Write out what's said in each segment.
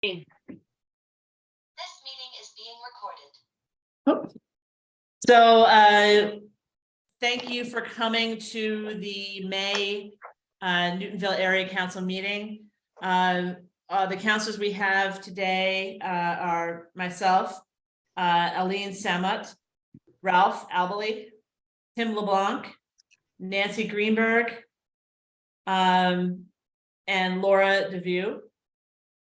This meeting is being recorded. So thank you for coming to the May Newtonville Area Council meeting. The councilors we have today are myself, Aline Samut, Ralph Albally, Tim LeBlanc, Nancy Greenberg, and Laura DeVue.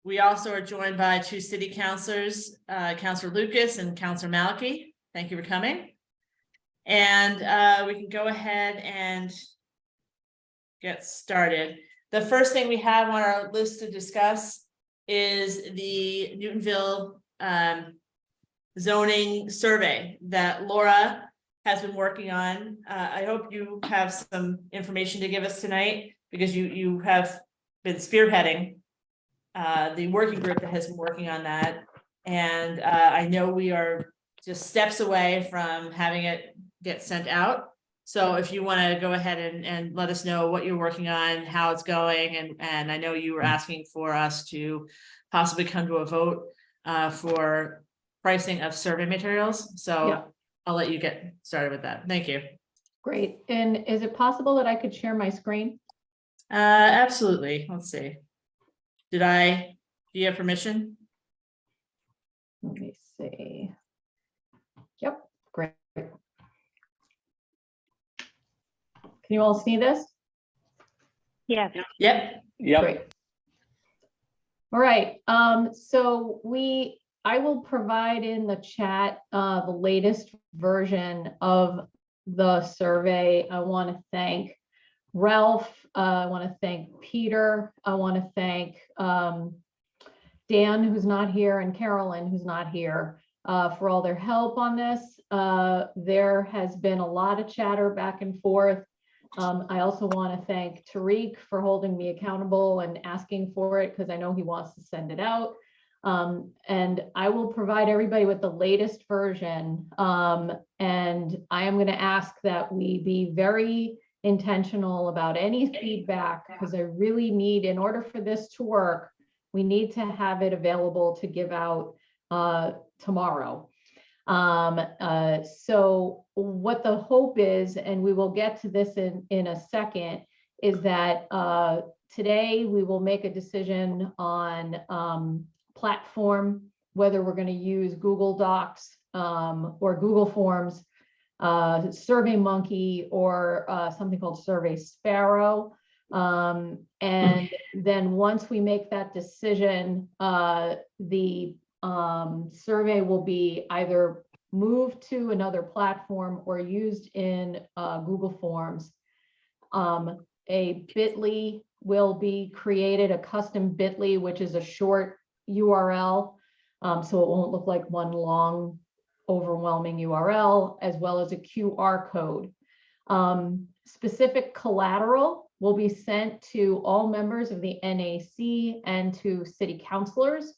We also are joined by two city councilors, Councilor Lucas and Councilor Maliki. Thank you for coming. And we can go ahead and get started. The first thing we have on our list to discuss is the Newtonville zoning survey that Laura has been working on. I hope you have some information to give us tonight, because you have been spearheading the working group that has been working on that. And I know we are just steps away from having it get sent out. So if you want to go ahead and let us know what you're working on, how it's going, and I know you were asking for us to possibly come to a vote for pricing of survey materials. So yeah. I'll let you get started with that. Thank you. Great. And is it possible that I could share my screen? Absolutely. Let's see. Do you have permission? Let me see. Yep, great. Can you all see this? Yes. Yep. Great. All right. So I will provide in the chat the latest version of the survey. I want to thank Ralph. I want to thank Peter. I want to thank Dan, who's not here, and Carolyn, who's not here, for all their help on this. There has been a lot of chatter back and forth. I also want to thank Tariq for holding me accountable and asking for it, because I know he wants to send it out. And I will provide everybody with the latest version. And I am going to ask that we be very intentional about any feedback, because I really need, in order for this to work, we need to have it available to give out tomorrow. So what the hope is, and we will get to this in a second, is that today we will make a decision on platform, whether we're going to use Google Docs or Google Forms, SurveyMonkey, or something called Survey Sparrow. And then once we make that decision, the survey will be either moved to another platform or used in Google Forms. A bit.ly will be created, a custom bit.ly, which is a short URL, so it won't look like one long overwhelming URL, as well as a QR code. Specific collateral will be sent to all members of the NAC and to city councilors.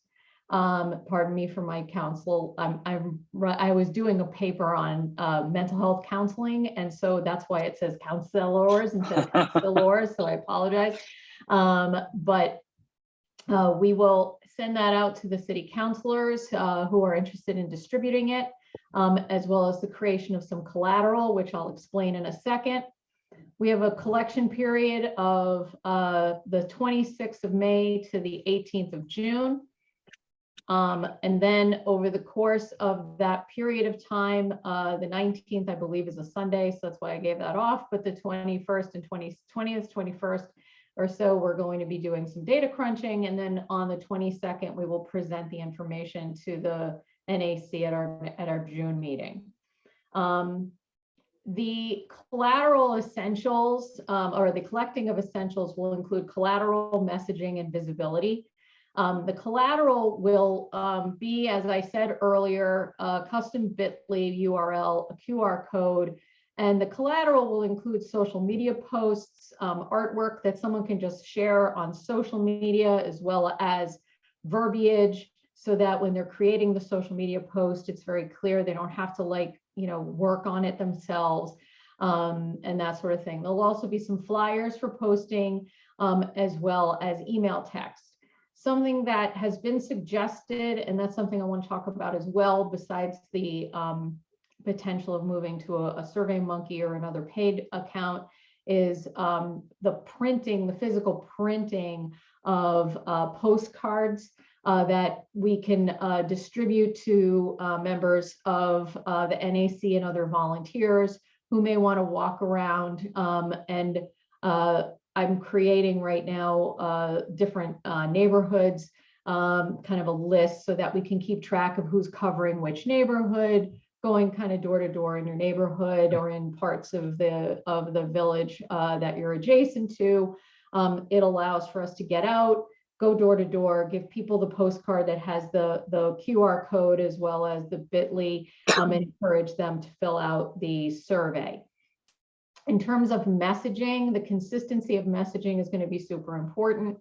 Pardon me for my counsel. I was doing a paper on mental health counseling, and so that's why it says counselors instead of counselors, so I apologize. But we will send that out to the city councilors who are interested in distributing it, as well as the creation of some collateral, which I'll explain in a second. We have a collection period of the 26th of May to the 18th of June. And then over the course of that period of time, the 19th, I believe, is a Sunday, so that's why I gave that off, but the 21st and 20th, 21st or so, we're going to be doing some data crunching. And then on the 22nd, we will present the information to the NAC at our June meeting. The collateral essentials, or the collecting of essentials, will include collateral, messaging, and visibility. The collateral will be, as I said earlier, a custom bit.ly URL, a QR code, and the collateral will include social media posts, artwork that someone can just share on social media, as well as verbiage, so that when they're creating the social media post, it's very clear. They don't have to work on it themselves, and that sort of thing. There'll also be some flyers for posting, as well as email text. Something that has been suggested, and that's something I want to talk about as well, besides the potential of moving to a SurveyMonkey or another paid account, is the physical printing of postcards that we can distribute to members of the NAC and other volunteers who may want to walk around. And I'm creating right now different neighborhoods, kind of a list so that we can keep track of who's covering which neighborhood, going kind of door to door in your neighborhood or in parts of the village that you're adjacent to. It allows for us to get out, go door to door, give people the postcard that has the QR code as well as the bit.ly, and encourage them to fill out the survey. In terms of messaging, the consistency of messaging is going to be super important.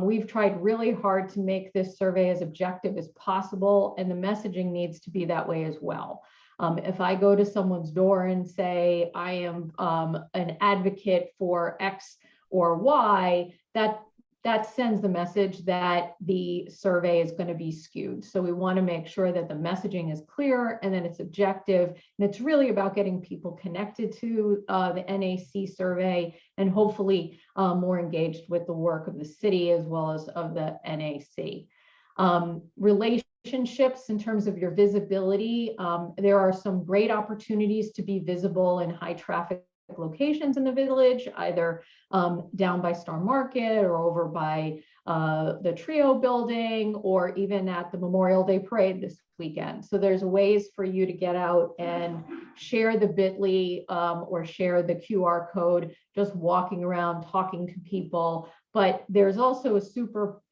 We've tried really hard to make this survey as objective as possible, and the messaging needs to be that way as well. If I go to someone's door and say, I am an advocate for X or Y, that sends the message that the survey is going to be skewed. So we want to make sure that the messaging is clear and that it's objective. And it's really about getting people connected to the NAC survey and hopefully more engaged with the work of the city as well as of the NAC. Relationships in terms of your visibility, there are some great opportunities to be visible in high traffic locations in the village, either down by Star Market or over by the Trio building, or even at the Memorial Day Parade this weekend. So there's ways for you to get out and share the bit.ly or share the QR code, just walking around, talking to people. But there's also a super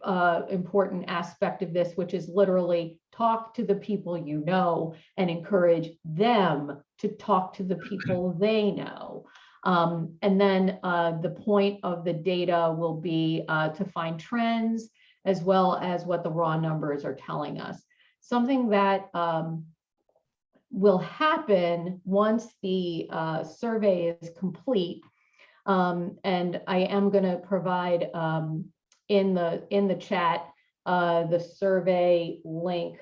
important aspect of this, which is literally talk to the people you know and encourage them to talk to the people they know. And then the point of the data will be to find trends as well as what the raw numbers are telling us. Something that will happen once the survey is complete, and I am going to provide in the chat the survey link.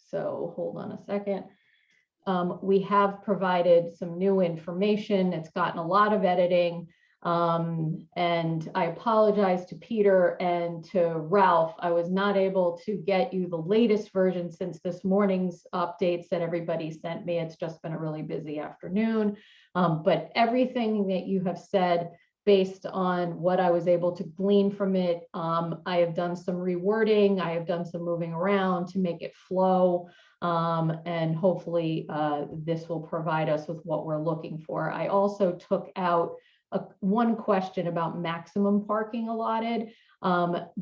So hold on a second. We have provided some new information. It's gotten a lot of editing. And I apologize to Peter and to Ralph. I was not able to get you the latest version since this morning's updates that everybody sent me. It's just been a really busy afternoon. But everything that you have said, based on what I was able to glean from it, I have done some rewording. I have done some moving around to make it flow. And hopefully this will provide us with what we're looking for. I also took out one question about maximum parking allotted,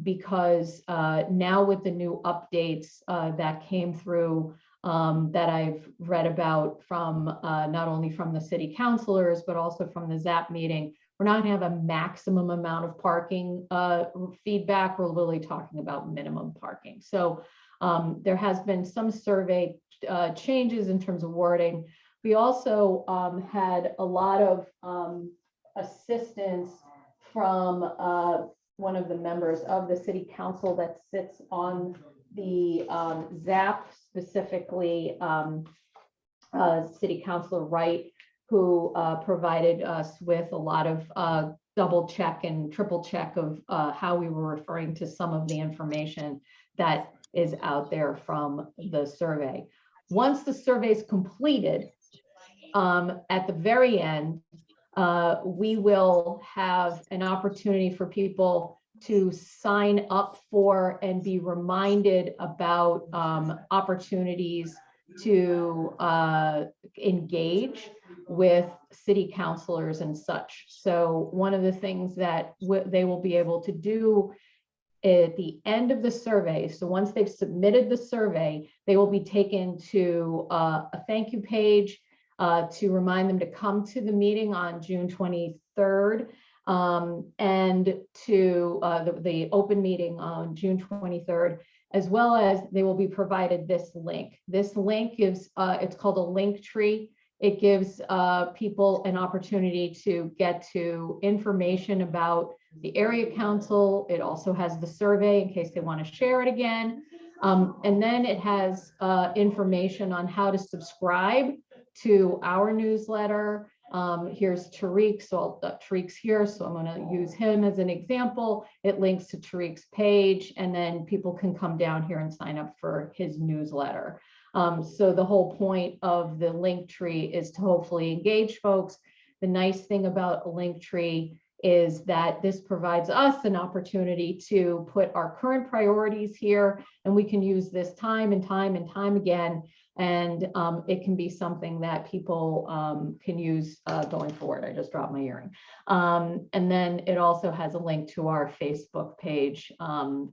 because now with the new updates that came through that I've read about from not only from the city councilors, but also from the ZAP meeting, we're not going to have a maximum amount of parking feedback. We're really talking about minimum parking. So there has been some survey changes in terms of wording. We also had a lot of assistance from one of the members of the city council that sits on the ZAP, specifically City Councilor Wright, who provided us with a lot of double check and triple check of how we were referring to some of the information that is out there from the survey. Once the survey is completed, at the very end, we will have an opportunity for people to sign up for and be reminded about opportunities to engage with city councilors and such. So one of the things that they will be able to do at the end of the survey, so once they've submitted the survey, they will be taken to a thank you page to remind them to come to the meeting on June 23rd, and to the open meeting on June 23rd, as well as they will be provided this link. This link gives, it's called a link tree. It gives people an opportunity to get to information about the area council. It also has the survey in case they want to share it again. And then it has information on how to subscribe to our newsletter. Here's Tariq, so Tariq's here, so I'm going to use him as an example. It links to Tariq's page, and then people can come down here and sign up for his newsletter. So the whole point of the link tree is to hopefully engage folks. The nice thing about a link tree is that this provides us an opportunity to put our current priorities here, and we can use this time and time and time again. And it can be something that people can use going forward. I just dropped my earring. And then it also has a link to our Facebook page,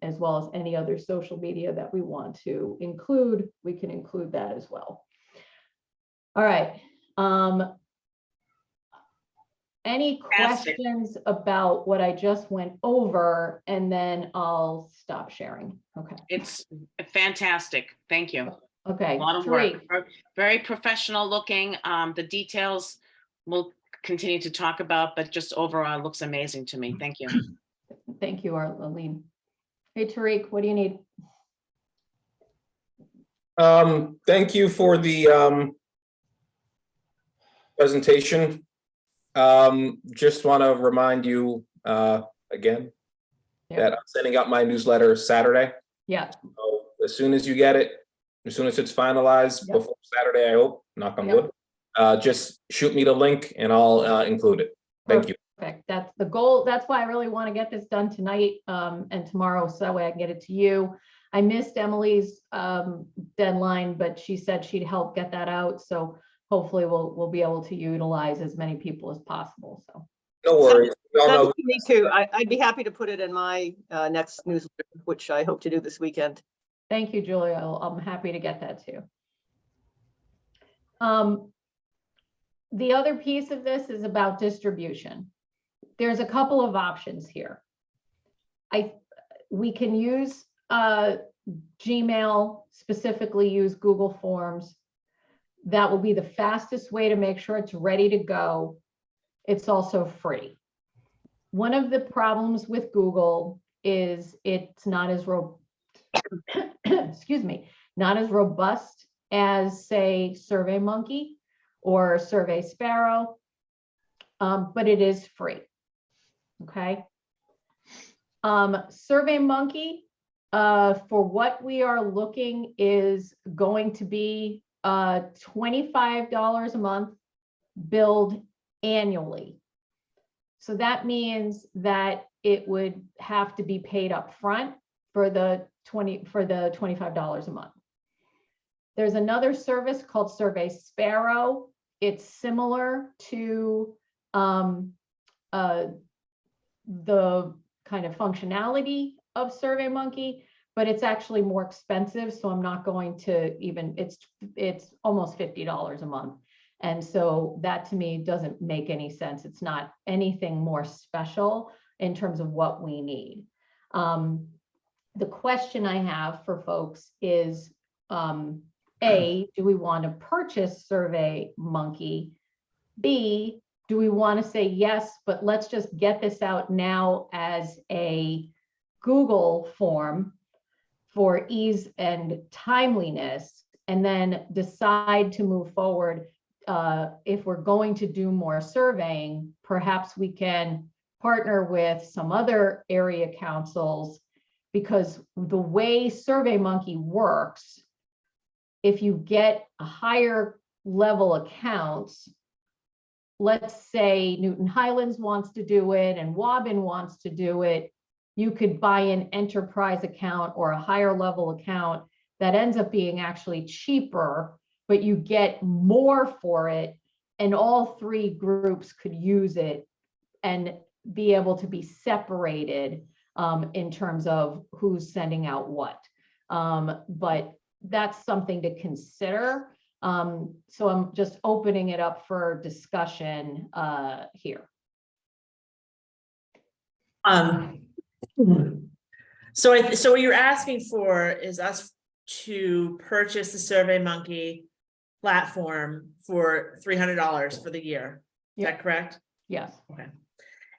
as well as any other social media that we want to include. We can include that as well. All right. Any questions about what I just went over, and then I'll stop sharing. Okay. It's fantastic. Thank you. Okay. A lot of work. Very professional looking. The details we'll continue to talk about, but just overall it looks amazing to me. Thank you. Thank you, Arlene. Hey, Tariq, what do you need? Thank you for the presentation. Just want to remind you again that I'm sending out my newsletter Saturday. Yeah. So as soon as you get it, as soon as it's finalized, before Saturday, I hope, knock on wood, just shoot me the link and I'll include it. Thank you. Perfect. That's the goal. That's why I really want to get this done tonight and tomorrow, so that way I can get it to you. I missed Emily's deadline, but she said she'd help get that out. So hopefully we'll be able to utilize as many people as possible. So No worries. That's me too. I'd be happy to put it in my next newsletter, which I hope to do this weekend. thank you, Julia. I'm happy to get that too. The other piece of this is about distribution. There's a couple of options here. We can use Gmail, specifically use Google Forms. That will be the fastest way to make sure it's ready to go. It's also free. One of the problems with Google is it's not as excuse me, not as robust as, say, SurveyMonkey or Survey Sparrow, but it is free. Okay. SurveyMonkey, for what we are looking, is going to be $25 a month, billed annually. So that means that it would have to be paid up front for the $25 a month. There's another service called Survey Sparrow. It's similar to the kind of functionality of SurveyMonkey, but it's actually more expensive. So I'm not going to even, it's almost $50 a month. And so that to me doesn't make any sense. It's not anything more special in terms of what we need. The question I have for folks is, A, do we want to purchase SurveyMonkey? B, do we want to say yes, but let's just get this out now as a Google form for ease and timeliness, and then decide to move forward? If we're going to do more surveying, perhaps we can partner with some other area councils, because the way SurveyMonkey works, if you get a higher level accounts, let's say Newton Highlands wants to do it and Woburn wants to do it, you could buy an enterprise account or a higher level account that ends up being actually cheaper, but you get more for it, and all three groups could use it and be able to be separated in terms of who's sending out what. But that's something to consider. So I'm just opening it up for discussion here. So what you're asking for is us to purchase the SurveyMonkey platform for $300 for the year. Is that correct? Yes. Okay.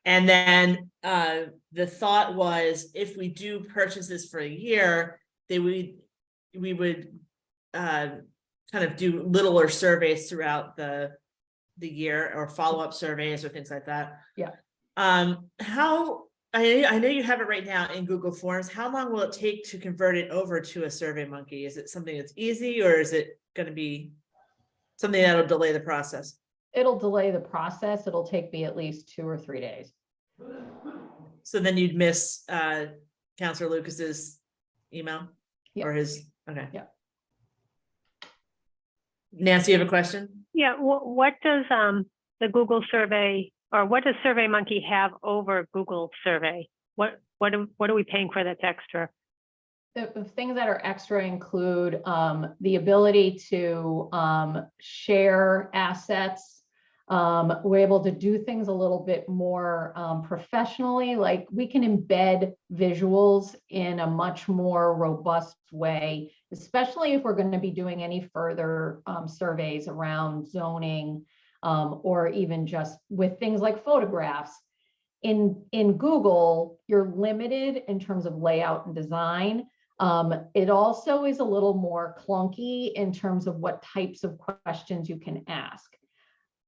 And then the thought was, if we do purchase this for a year, we would kind of do littler surveys throughout the year, or follow-up surveys or things like that. Yeah. How, I know you have it right now in Google Forms. How long will it take to convert it over to a SurveyMonkey? Is it something that's easy, or is it going to be something that'll delay the process? It'll delay the process. It'll take me at least 2 or 3 days. So then you'd miss Counselor Lucas's email or his, okay. Yeah. Nancy, you have a question? Yeah, what does the Google survey, or what does SurveyMonkey have over Google survey? What are we paying for that's extra? The things that are extra include the ability to share assets. We're able to do things a little bit more professionally, like we can embed visuals in a much more robust way, especially if we're going to be doing any further surveys around zoning, or even just with things like photographs. In Google, you're limited in terms of layout and design. It also is a little more clunky in terms of what types of questions you can ask.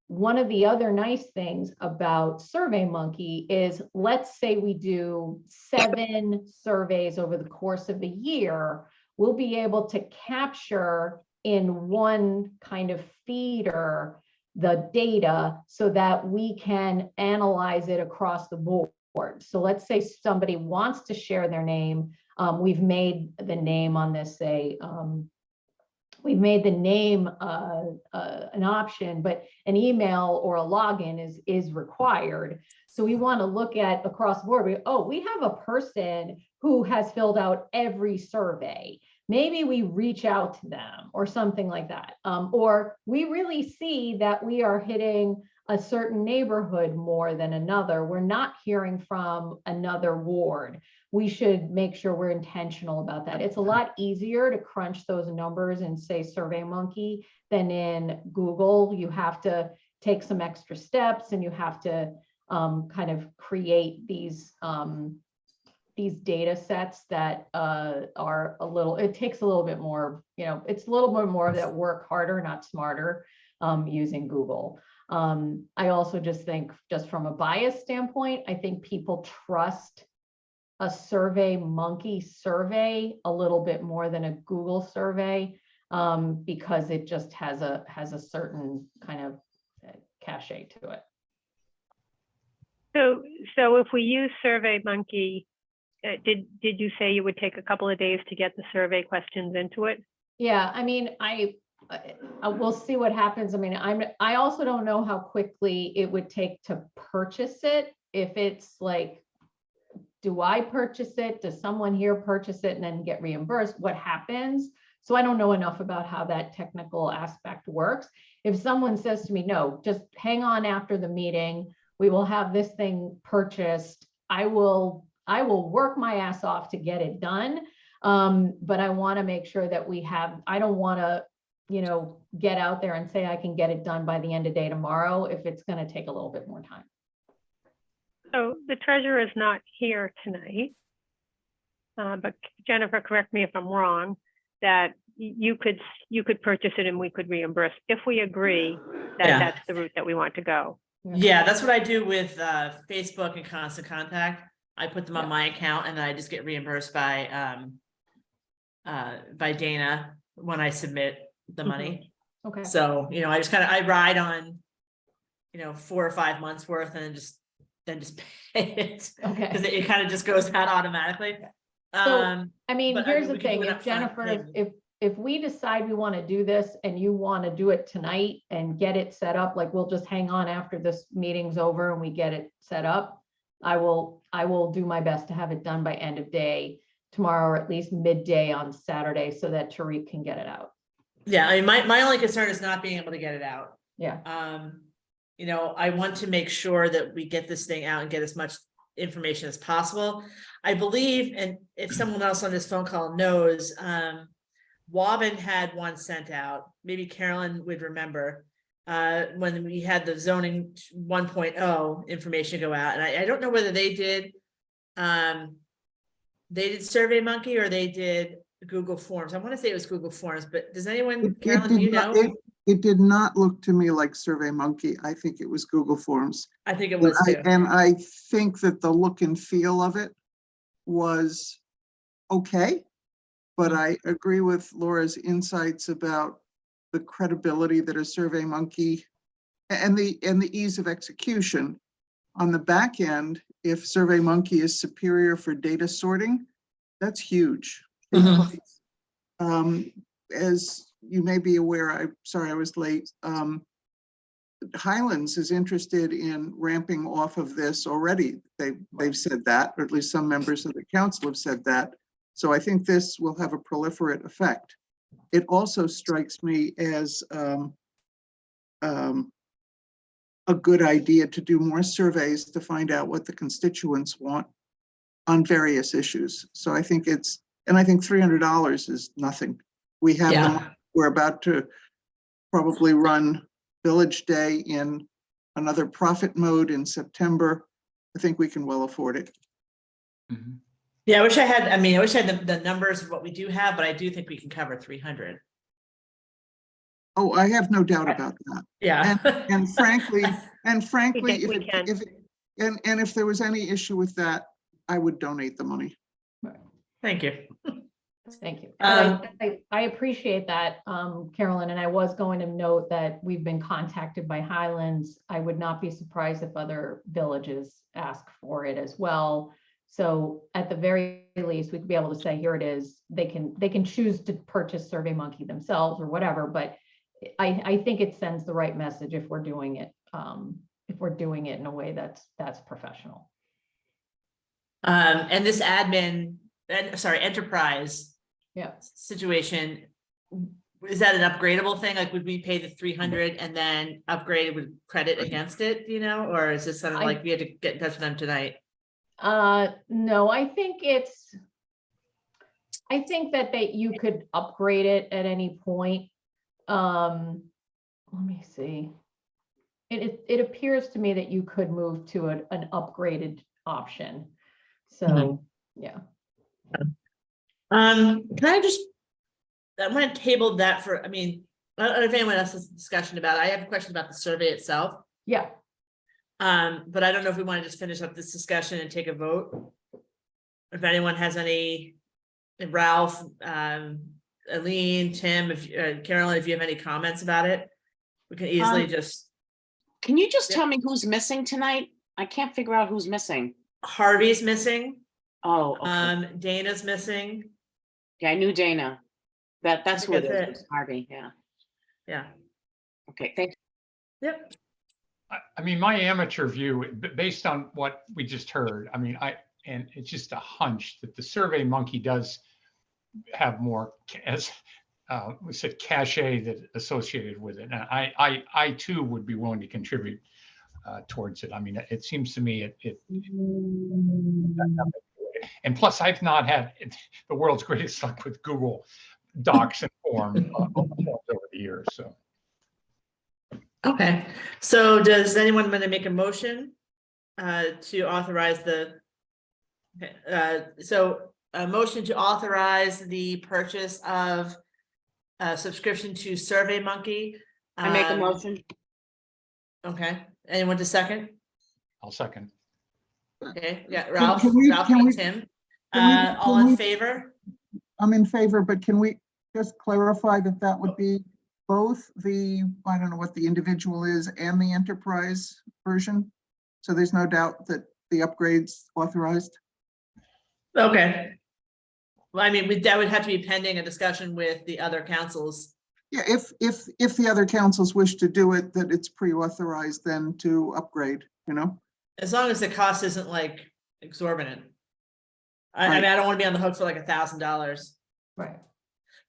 One of the other nice things about SurveyMonkey is, let's say we do 7 surveys over the course of the year, we'll be able to capture in one kind of feeder the data so that we can analyze it across the board. So let's say somebody wants to share their name. We've made the name on this we've made the name an option, but an email or a login is required. So we want to look at across the board. We have a person who has filled out every survey. Maybe we reach out to them or something like that. Or we really see that we are hitting a certain neighborhood more than another. We're not hearing from another ward. We should make sure we're intentional about that. It's a lot easier to crunch those numbers in, say, SurveyMonkey than in Google. You have to take some extra steps, and you have to kind of create these data sets that are a little, it takes a little bit more, it's a little bit more of that work harder, not smarter, using Google. I also just think, just from a bias standpoint, I think people trust a SurveyMonkey survey a little bit more than a Google survey, because it just has a certain kind of cachet to it. So if we use SurveyMonkey, did you say you would take a couple of days to get the survey questions into it? Yeah, I mean, we'll see what happens. I mean, I also don't know how quickly it would take to purchase it. If it's like, do I purchase it? Does someone here purchase it and then get reimbursed? What happens? So I don't know enough about how that technical aspect works. If someone says to me, no, just hang on after the meeting, we will have this thing purchased, I will work my ass off to get it done. But I want to make sure that I don't want to, get out there and say I can get it done by the end of day tomorrow if it's going to take a little bit more time. So the treasurer is not here tonight, but Jennifer, correct me if I'm wrong, that you could purchase it and we could reimburse if we agree that that's the route that we want to go. Yeah, that's what I do with Facebook and Constant Contact. I put them on my account, and then I just get reimbursed by Dana when I submit the money. Okay. So, I just I ride on, 4 or 5 months worth, and then just pay it. Okay. Because it kind of just goes out automatically. So, I mean, but here's we the could do thing, an if upfront Jennifer, payment. if we decide we want to do this and you want to do it tonight and get it set up, like we'll just hang on after this meeting's over and we get it set up, I will do my best to have it done by end of day tomorrow, or at least midday on Saturday, so that Tariq can get it out. Yeah, I mean, my only concern is not being able to get it out. Yeah. I want to make sure that we get this thing out and get as much information as possible. I believe, and if someone else on this phone call knows, Wobbin had one sent out, maybe Carolyn would remember, when we had the zoning 1.0 information go out, and I don't know whether they did Survey Monkey or they did Google Forms. I want to say it was Google Forms, but does anyone, Carolyn, do you know? It did not look to me like Survey Monkey. I think it was Google Forms. I think it was too. And I think that the look and feel of it was okay. But I agree with Laura's insights about the credibility that a Survey Monkey and the ease of execution. On the back end, if Survey Monkey is superior for data sorting, that's huge. As you may be aware, I'm sorry I was late. Highlands is interested in ramping off of this already. They've said that, or at least some members of the council have said that. So I think this will have a proliferate effect. It also strikes me as a good idea to do more surveys to find out what the constituents want on various issues. So I think I think $300 is nothing. We have the money. We're about to probably run Village Day in another profit mode in September. I think we can well afford it. Yeah, I wish I had the numbers of what we do have, but I do think we can cover 300. Oh, I have no doubt about that. Yeah. And frankly, We can. if there was any issue with that, I would donate the money. Thank you. Thank you. I appreciate that, Carolyn, and I was going to note that we've been contacted by Highlands. I would not be surprised if other villages ask for it as well. So at the very least, we could be able to say, here it is. They can choose to purchase Survey Monkey themselves or whatever, but I think it sends the right message if we're doing it, in a way that's professional. And this enterprise situation, is that an upgradable thing? Like, would we pay the 300 and then upgrade it with credit against it, or is this something like we had to get in touch with them tonight? No, I think that you could upgrade it at any point. Let me see. It appears to me that you could move to an upgraded option. So, yeah. Can I want to table that for, I don't know if anyone else has a discussion about it. I have a question about the survey itself. Yeah. But I don't know if we want to just finish up this discussion and take a vote. If anyone has any, Ralph, Aline, Tim, Carolyn, if you have any comments about it, we can easily Can you just tell me who's missing tonight? I can't figure out who's missing. Harvey's missing. Oh, okay. Dana's missing. Yeah, I knew Dana. That's who it That's is, Harvey, yeah. Yeah. Okay, thank you. Yep. My amateur view, based on what we just heard, and it's just a hunch that the Survey Monkey does have more, as we said, cachet that associated with it. And I too would be willing to contribute towards it. It seems to me and plus I've not had the world's greatest luck with Google Docs and Forms over the years. So. Okay, so does anyone want to make a motion to authorize a motion to authorize the purchase of a subscription to Survey Monkey? I make a motion. Okay, anyone to second? I'll second. Okay, yeah, Ralph, Can we- and Tim. All in favor? I'm in favor, but can we just clarify that would be both the, I don't know what the individual is, and the enterprise version? So there's no doubt that the upgrade's authorized? Okay. Well, that would have to be pending a discussion with the other councils. Yeah, if the other councils wish to do it, that it's pre-authorized then to upgrade, As long as the cost isn't like exorbitant. I Right. don't want to be on the hook for like $1,000 Right.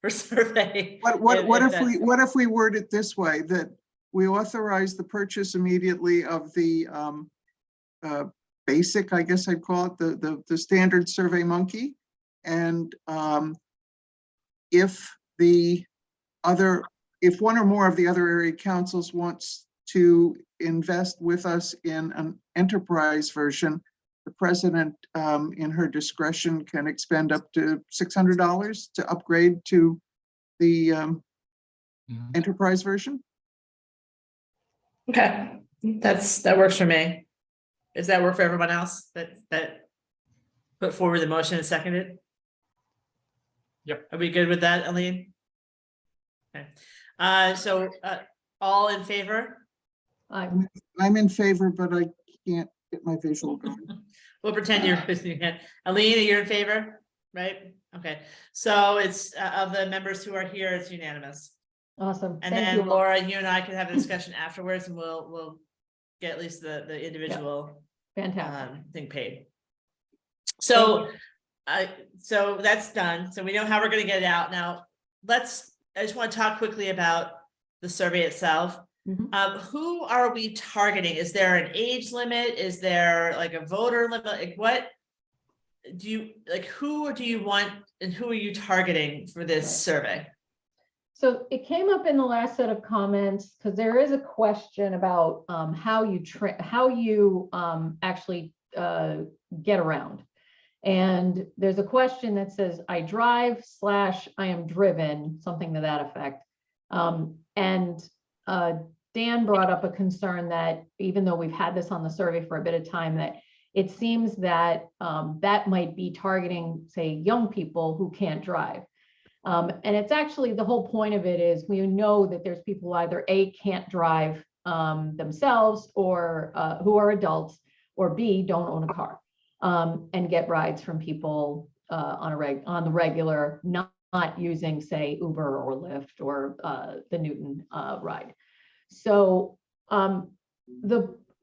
for survey. What if we word it this way, that we authorize the purchase immediately of the basic, I guess I'd call it, the standard Survey Monkey, and if the other if one or more of the other area councils wants to invest with us in an enterprise version, the president, in her discretion, can expend up to $600 to upgrade to the Mhm. enterprise version. Okay, that works for me. Does that work for everyone else that put forward the motion and seconded? Yep. Are we good with that, Aline? Okay, so, all in favor? I'm I'm in favor, but I can't get my visual going. We'll pretend you're, Aline, you're in favor, right? Okay, so it's, of the members who are here, it's unanimous. awesome. And Thank then you. Laura, you and I can have a discussion afterwards and we'll get at least the individual Fantastic. thing paid. Thank So, so that's done. So we know how we're gonna get it out. Now, I just want to talk quickly about the survey itself. Mhm. Who are we targeting? Is there an age limit? Is there like a voter limit? Like what do you, like, who do you want and who are you targeting for this Right. survey? So it came up in the last set of comments, because there is a question about how you actually get around. And there's a question that says, I drive / I am driven, something to that effect. And Dan brought up a concern that even though we've had this on the survey for a bit of time, that it seems that that might be targeting, say, young people who can't drive. And it's actually, the whole point of it is we know that there's people who either A, can't drive themselves, or who are adults, or B, don't own a car and get rides from people on the regular, not using, say, Uber or Lyft or the Newton ride. So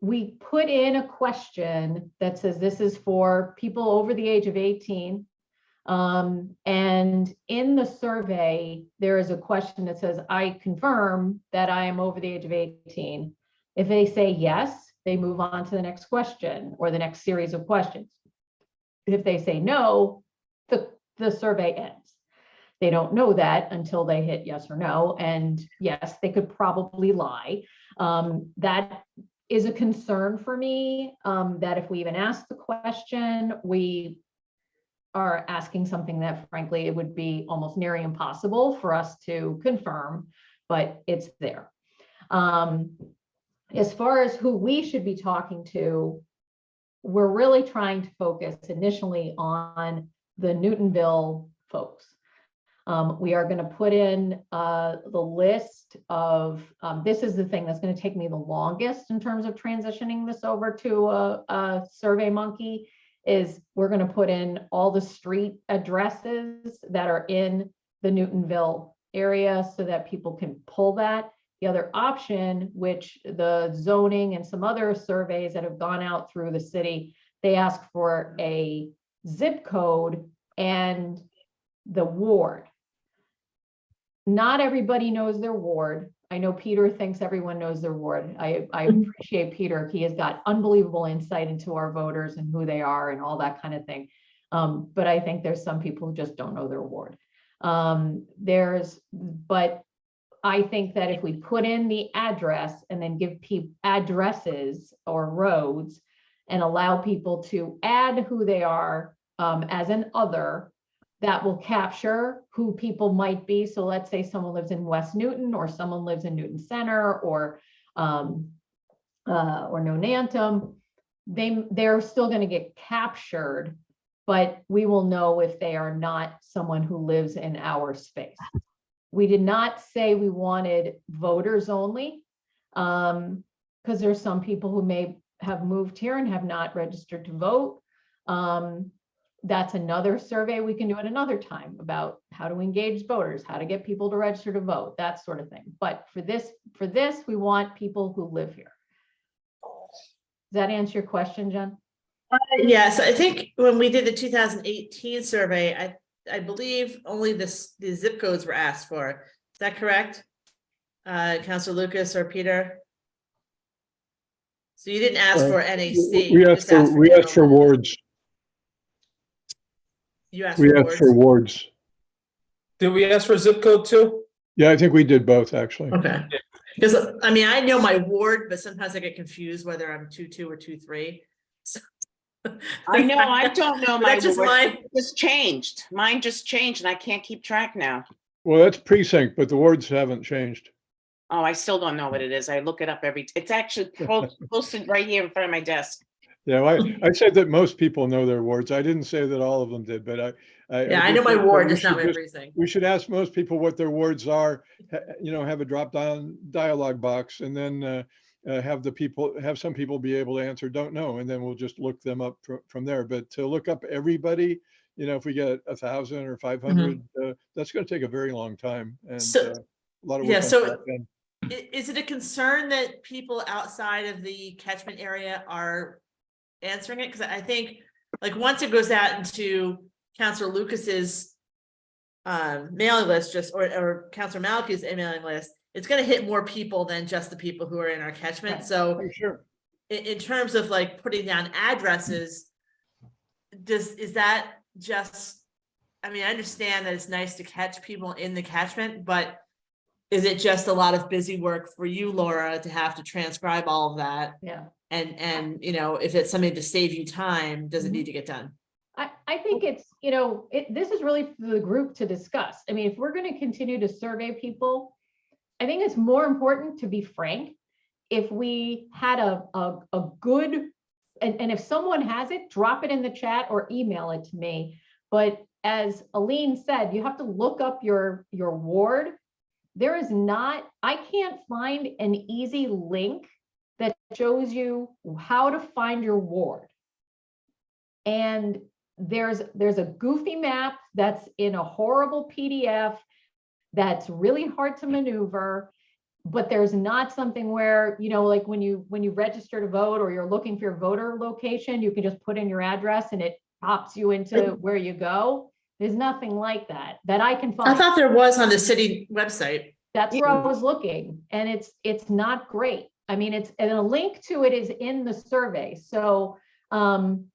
we put in a question that says this is for people over the age of 18. And in the survey, there is a question that says, I confirm that I am over the age of 18. If they say yes, they move on to the next question or the next series of questions. If they say no, the survey ends. They don't know that until they hit yes or no. And yes, they could probably lie. That is a concern for me, that if we even ask the question, we are asking something that frankly, it would be almost nearly impossible for us to confirm, but it's there. As far as who we should be talking to, we're really trying to focus initially on the Newtonville folks. We are going to put in the list of, this is the thing that's going to take me the longest in terms of transitioning this over to a SurveyMonkey, is we're going to put in all the street addresses that are in the Newtonville area so that people can pull that. The other option, which the zoning and some other surveys that have gone out through the city, they ask for a zip code and the ward. Not everybody knows their ward. I know Peter thinks everyone knows their ward. I appreciate Peter. He has got unbelievable insight into our voters and who they are and all that kind of thing. But I think there's some people who just don't know their ward. But I think that if we put in the address and then give people addresses or roads and allow people to add who they are as an other, that will capture who people might be. So let's say someone lives in West Newton, or someone lives in Newton Center, or Nonantum. They're still going to get captured, but we will know if they are not someone who lives in our space. We did not say we wanted voters only, because there's some people who may have moved here and have not registered to vote. That's another survey we can do at another time about how to engage voters, how to get people to register to vote, that sort of thing. But for this, we want people who live here. Does that answer your question, Jen? Yes, I think when we did the 2018 survey, I believe only the zip codes were asked for. Is that correct? Councilor Lucas or Peter? So you didn't ask for NAC. We you asked just for wards. You asked We for asked wards? for wards. Did we ask for zip code too? Yeah, I think we did both, actually. Okay. Because I mean, I know my ward, but sometimes I get confused whether I'm 2-2 or 2-3. So. I know, I don't know my That's just word. my, It just changed. Mine just changed and I can't keep track now. Well, that's precinct, but the wards haven't changed. Oh, I still don't know what it is. I look it up it's actually posted right here in front of my desk. Yeah, I said that most people know their wards. I didn't say that all of them did, but yeah, I did know my think that ward, we just not should my precinct. we should ask most people what their wards are, have a drop down dialogue box, and then have some people be able to answer, don't know, and then we'll just look them up from there. But to look up everybody, if we get 1,000 or 500, that's going to take a very long time, and So, a lot of yeah, work on so the back end. Is it a concern that people outside of the catchment area are answering it? Because I think, like, once it goes out into Councilor Lucas's mailing list, or Councilor Malky's mailing list, it's going to hit more people than just the people who are in our catchment. Right. So, Oh, sure. in terms of like putting down addresses, is that just? I mean, I understand that it's nice to catch people in the catchment, but is it just a lot of busy work for you, Laura, to have to transcribe all of that? Yeah. And if it's something to save you time, does it need to get done? I think it's, this is really for the group to discuss. I mean, if we're going to continue to survey people, I think it's more important, to be frank, if we had a good, and if someone has it, drop it in the chat or email it to me. But as Aline said, you have to look up your ward. I can't find an easy link that shows you how to find your ward. And there's a goofy map that's in a horrible PDF that's really hard to maneuver, but there's not something where, like when you register to vote or you're looking for your voter location, you can just put in your address and it pops you into where you go. There's nothing like that I can find. I thought there was on the city website. That's where I was looking, and it's not great. I mean, and a link to it is in the survey. So when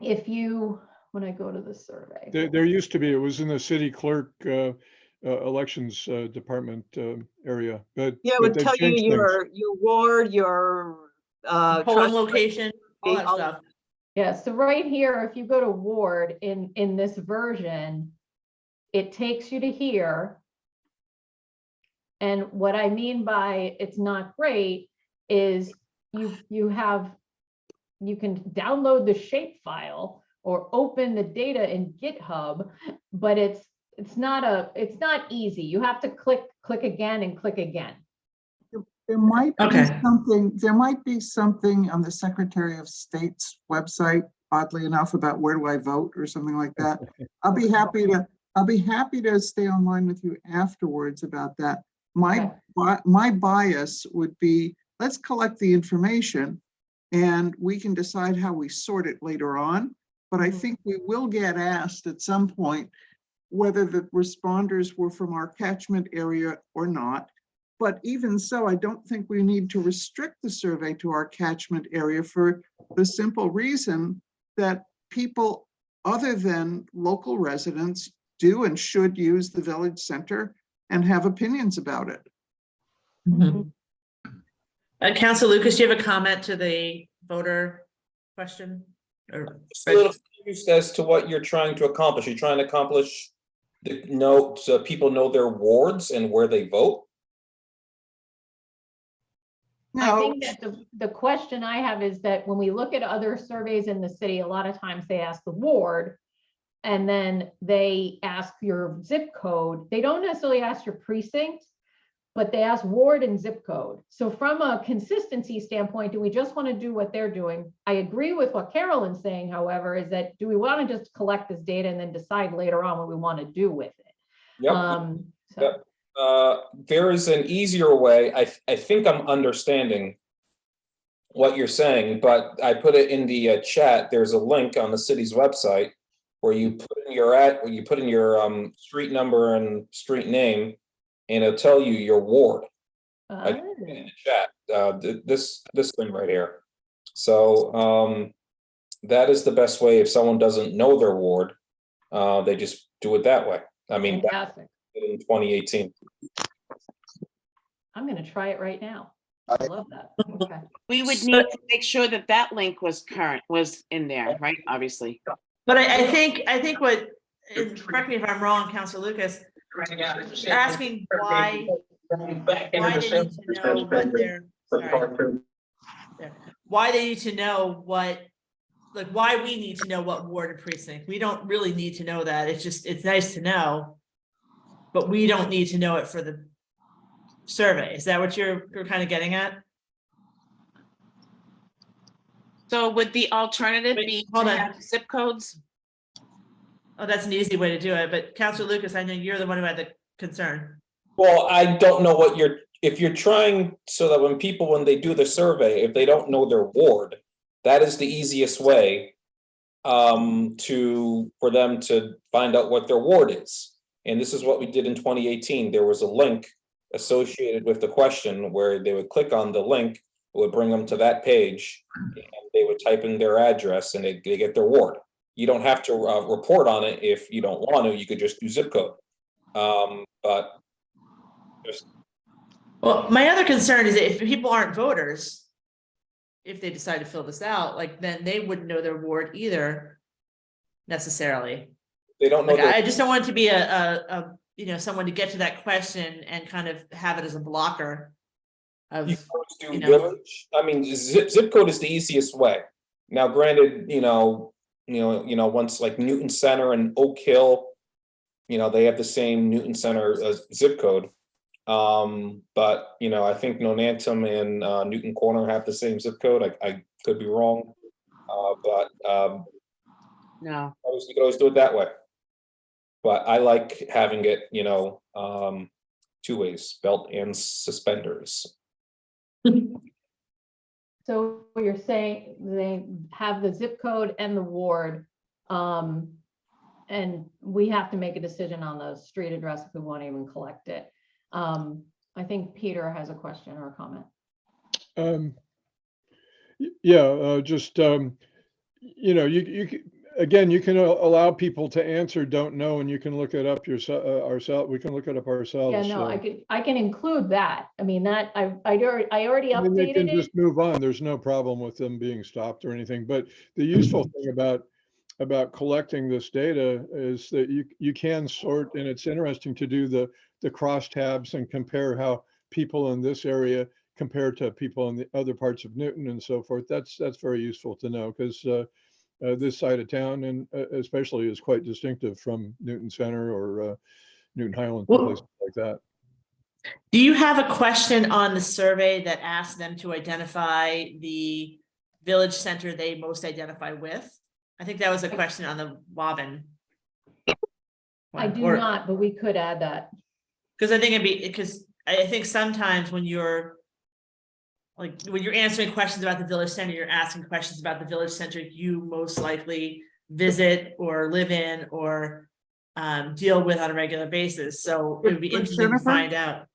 I go to the survey. There used to be, it was in the city clerk elections department area, but Yeah, it would they've tell you changed things. your ward, your Polling trust- location, all that all- stuff. Yeah, so right here, if you go to ward in this version, it takes you to here. And what I mean by it's not great is you can download the shape file or open the data in GitHub, but it's not easy. You have to click again and click again. There might be Okay. something on the Secretary of State's website, oddly enough, about where do I vote or something like that. I'll be happy to stay online with you afterwards about that. My bias would be, let's collect the information and we can decide how we sort it later on. But I think we will get asked at some point whether the responders were from our catchment area or not. But even so, I don't think we need to restrict the survey to our catchment area for the simple reason that people other than local residents do and should use the village center and have opinions about it. Councilor Lucas, do you have a comment to the voter question? Or Just a little confused as to what you're trying to accomplish. You're trying to accomplish so people know their wards and where they vote? I No, think that the question I have is that when we look at other surveys in the city, a lot of times they ask the ward and then they ask your zip code. They don't necessarily ask your precinct, but they ask ward and zip code. So from a consistency standpoint, do we just want to do what they're doing? I agree with what Carolyn's saying, however, is that do we want to just collect this data and then decide later on what we want to do with it? Yep. So. Yep. There is an easier way. I think I'm understanding what you're saying, but I put it in the chat. There's a link on the city's website where you put in your street number and street name, and it'll tell you your ward. I put it in the chat. This thing right here. So that is the best way if someone doesn't know their ward. They just do it that way. I mean, Fantastic. in 2018. I'm gonna try it right now. I love that. Okay. We would need to make sure that that link was in there, right? Obviously. But I think what, and correct me if I'm wrong, Counselor Lucas, asking why they need to know what they're, sorry. There. Why they need to know what, like why we need to know what ward and precinct. We don't really need to know that. It's just, it's nice to know. But we don't need to know it for the survey. Is that what you're kind of getting at? So would the alternative Wait, be hold to on. have zip codes? Oh, that's an easy way to do it. But Counselor Lucas, I know you're the one who had the concern. Well, I don't know what if you're trying so that when they do the survey, if they don't know their ward, that is the easiest way for them to find out what their ward is. And this is what we did in 2018. There was a link associated with the question where they would click on the link, it would bring them to that page, and they would type in their address and they get their ward. You don't have to report on it if you don't want to. You could just do zip code. But Well, my other concern is that if people aren't voters, if they decide to fill this out, like then they wouldn't know their ward either necessarily. they don't know. Like, I just don't want it to be a someone to get to that question and kind of have it as a blocker of, You first do you know. village. I mean, zip code is the easiest way. Now, granted, once like Newton Center and Oak Hill, they have the same Newton Center zip code. But I think Nonantum and Newton Corner have the same zip code. I could be wrong, but No. you could always do it that way. But I like having it, two ways, belt and suspenders. So you're saying they have the zip code and the ward, and we have to make a decision on the street address if we want to even collect it. I think Peter has a question or a comment. You can allow people to answer don't know, and you can look it up ourselves. We can look it up ourselves. Yeah, no, I can include that. I mean, that I already I mean, they can updated it. just move on. There's no problem with them being stopped or anything. But the useful thing about collecting this data is that you can sort, and it's interesting to do the crosstabs and compare how people in this area compare to people in the other parts of Newton and so forth. That's very useful to know, because this side of town, and especially, is quite distinctive from Newton Center or Newton Highlands, and places like that. Do you have a question on the survey that asks them to identify the village center they most identify with? I think that was a question on the Wobbin. I do not, but we could add that. Because I think because I think sometimes when you're answering questions about the village center, you're asking questions about the village center you most likely visit or live in or deal with on a regular basis. So it would be interesting to find out.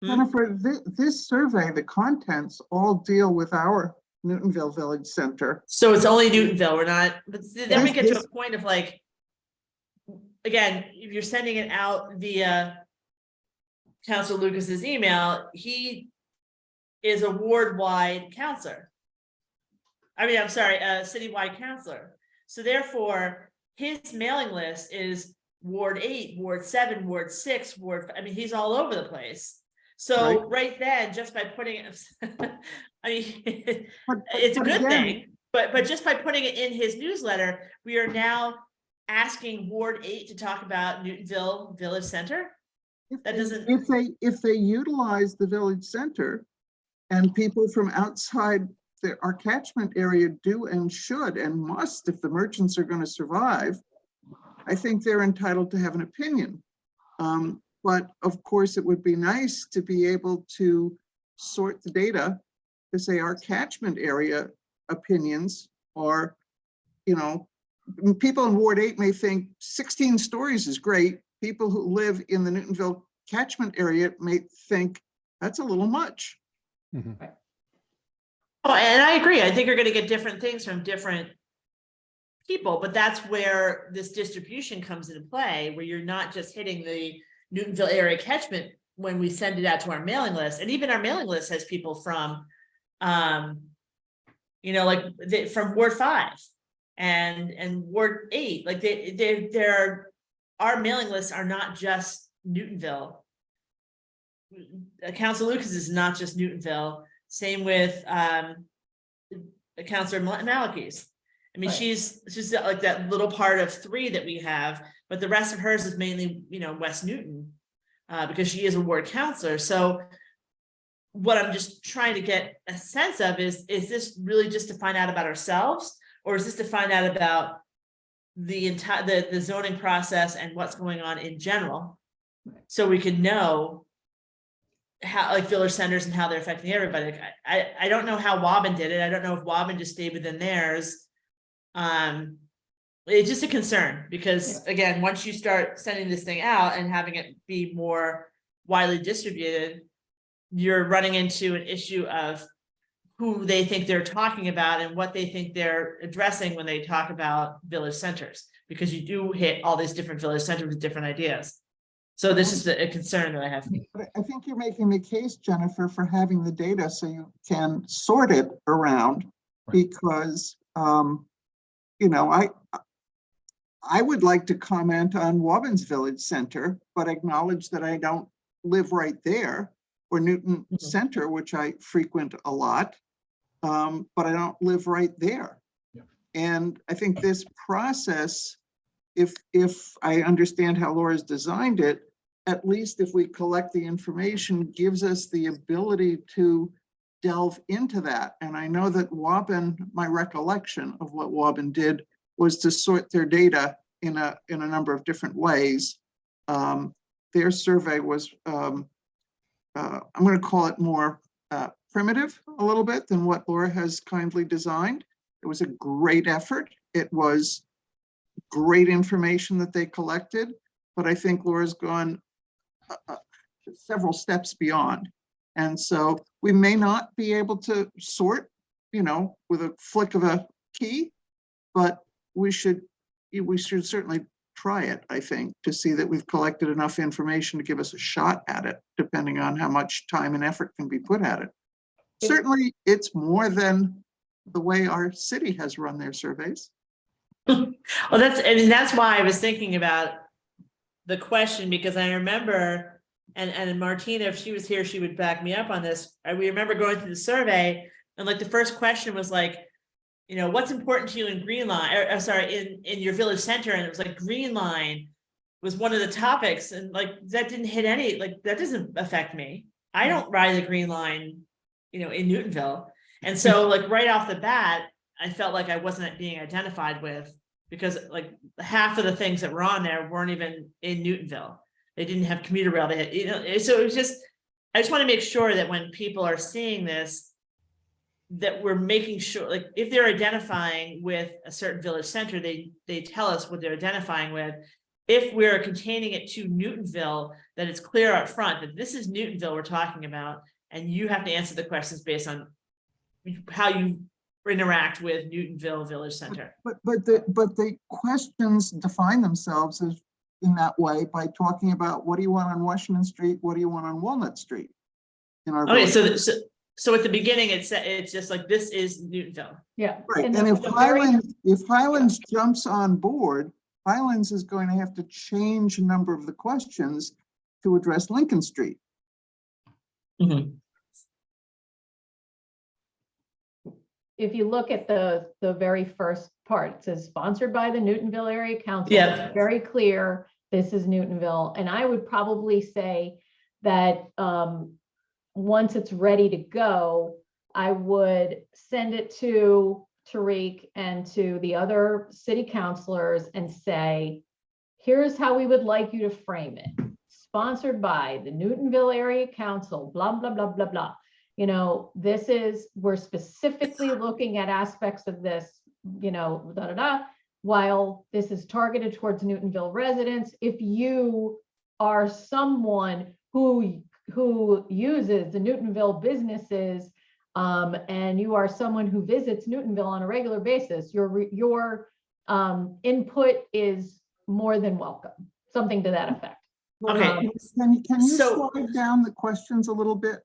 Jennifer, this survey, the contents all deal with our Newtonville Village Center. So it's only Newtonville. We're not, but then we get to a point of like, again, if you're sending it out via Councilor Lucas's email, he is a ward-wide counselor. I mean, I'm sorry, a citywide counselor. So therefore, his mailing list is Ward 8, Ward 7, Ward 6, he's all over the place. So right then, just by putting it, I mean, it's a good thing, but just by putting it in his newsletter, we are now asking Ward 8 to talk about Newtonville Village Center. That doesn't. If they utilize the village center, and people from outside our catchment area do and should and must, if the merchants are going to survive, I think they're entitled to have an opinion. But of course, it would be nice to be able to sort the data to say our catchment area opinions are, people in Ward 8 may think 16 stories is great. People who live in the Newtonville catchment area may think that's a little much. Mm-hmm. Oh, and I agree. I think you're going to get different things from different people, but that's where this distribution comes into play, where you're not just hitting the Newtonville area catchment when we send it out to our mailing list, and even our mailing list has people from, from Ward 5 and Ward 8, like our mailing lists are not just Newtonville. Councilor Lucas is not just Newtonville. Same with Councilor Malakis. I mean, Right. she's like that little part of 3 that we have, but the rest of hers is mainly, West Newton, because she is a ward counselor. So what I'm just trying to get a sense of is this really just to find out about ourselves, or is this to find out about the entire the zoning process and what's going on in general, so we can know how, like, village centers and how they're affecting everybody. Like, I don't know how Woburn did it. I don't know if Woburn just stayed within theirs. It's just a concern because, again, once you start sending this thing out and having it be more widely distributed, you're running into an issue of who they think they're talking about and what they think they're addressing when they talk about village centers, because you do hit all these different village centers with different ideas. So this is a concern that I have. But I think you're making the case, Jennifer, for having the data so you can sort it around, Right. because, I would like to comment on Wobben's Village Center, but acknowledge that I don't live right there, or Newton Mhm. Center, which I frequent a lot, but I don't live right there. Yeah. And I think this process, if I understand how Laura's designed it, at least if we collect the information, gives us the ability to delve into that. And I know that Woburn, my recollection of what Woburn did was to sort their data in a number of different ways. Their survey was, I'm going to call it more primitive a little bit than what Laura has kindly designed. It was a great effort. It was great information that they collected, but I think Laura's gone several steps beyond. And so we may not be able to sort, with a flick of a key, but we should certainly try it, I think, to see that we've collected enough information to give us a shot at it, depending on how much time and effort can be put at it. Certainly, it's more than the way our city has run their surveys. Well, that's why I was thinking about the question, because I remember, and Martina, if she was here, she would back me up on this. We remember going through the survey, and like the first question was like, what's important to you in Green Line, in your village center, and it was like Green Line was one of the topics, and like that didn't hit any, like that doesn't affect me. I don't ride the Green Line, in Newtonville, and so like right off the bat, I felt like I wasn't being identified with, because like half of the things that were on there weren't even in Newtonville. They didn't have commuter rail. They had, so it was just, I just want to make sure that when people are seeing this, that we're making sure, like if they're identifying with a certain village center, they tell us what they're identifying with. If we're containing it to Newtonville, that it's clear up front that this is Newtonville we're talking about, and you have to answer the questions based on how you interact with Newtonville Village Center. But the questions define themselves as in that way by talking about what do you want on Washington Street, what do you want on Walnut Street in our Okay, village. so at the beginning, it's just like, this is Newtonville. Yeah. Right, and the- if the very- Highlands jumps on board, Highlands is going to have to change a number of the questions to address Lincoln Street. If you look at the very first part, it says sponsored by the Newtonville Area Council. Yeah. It's very clear, this is Newtonville. And I would probably say that once it's ready to go, I would send it to Tariq and to the other city councilors and say, here's how we would like you to frame it. Sponsored by the Newtonville Area Council, blah, blah, blah, blah, blah. We're specifically looking at aspects of this, while this is targeted towards Newtonville residents. If you are someone who uses the Newtonville businesses, and you are someone who visits Newtonville on a regular basis, your input is more than welcome, something to that effect. Okay, Can you So- slide down the questions a little bit?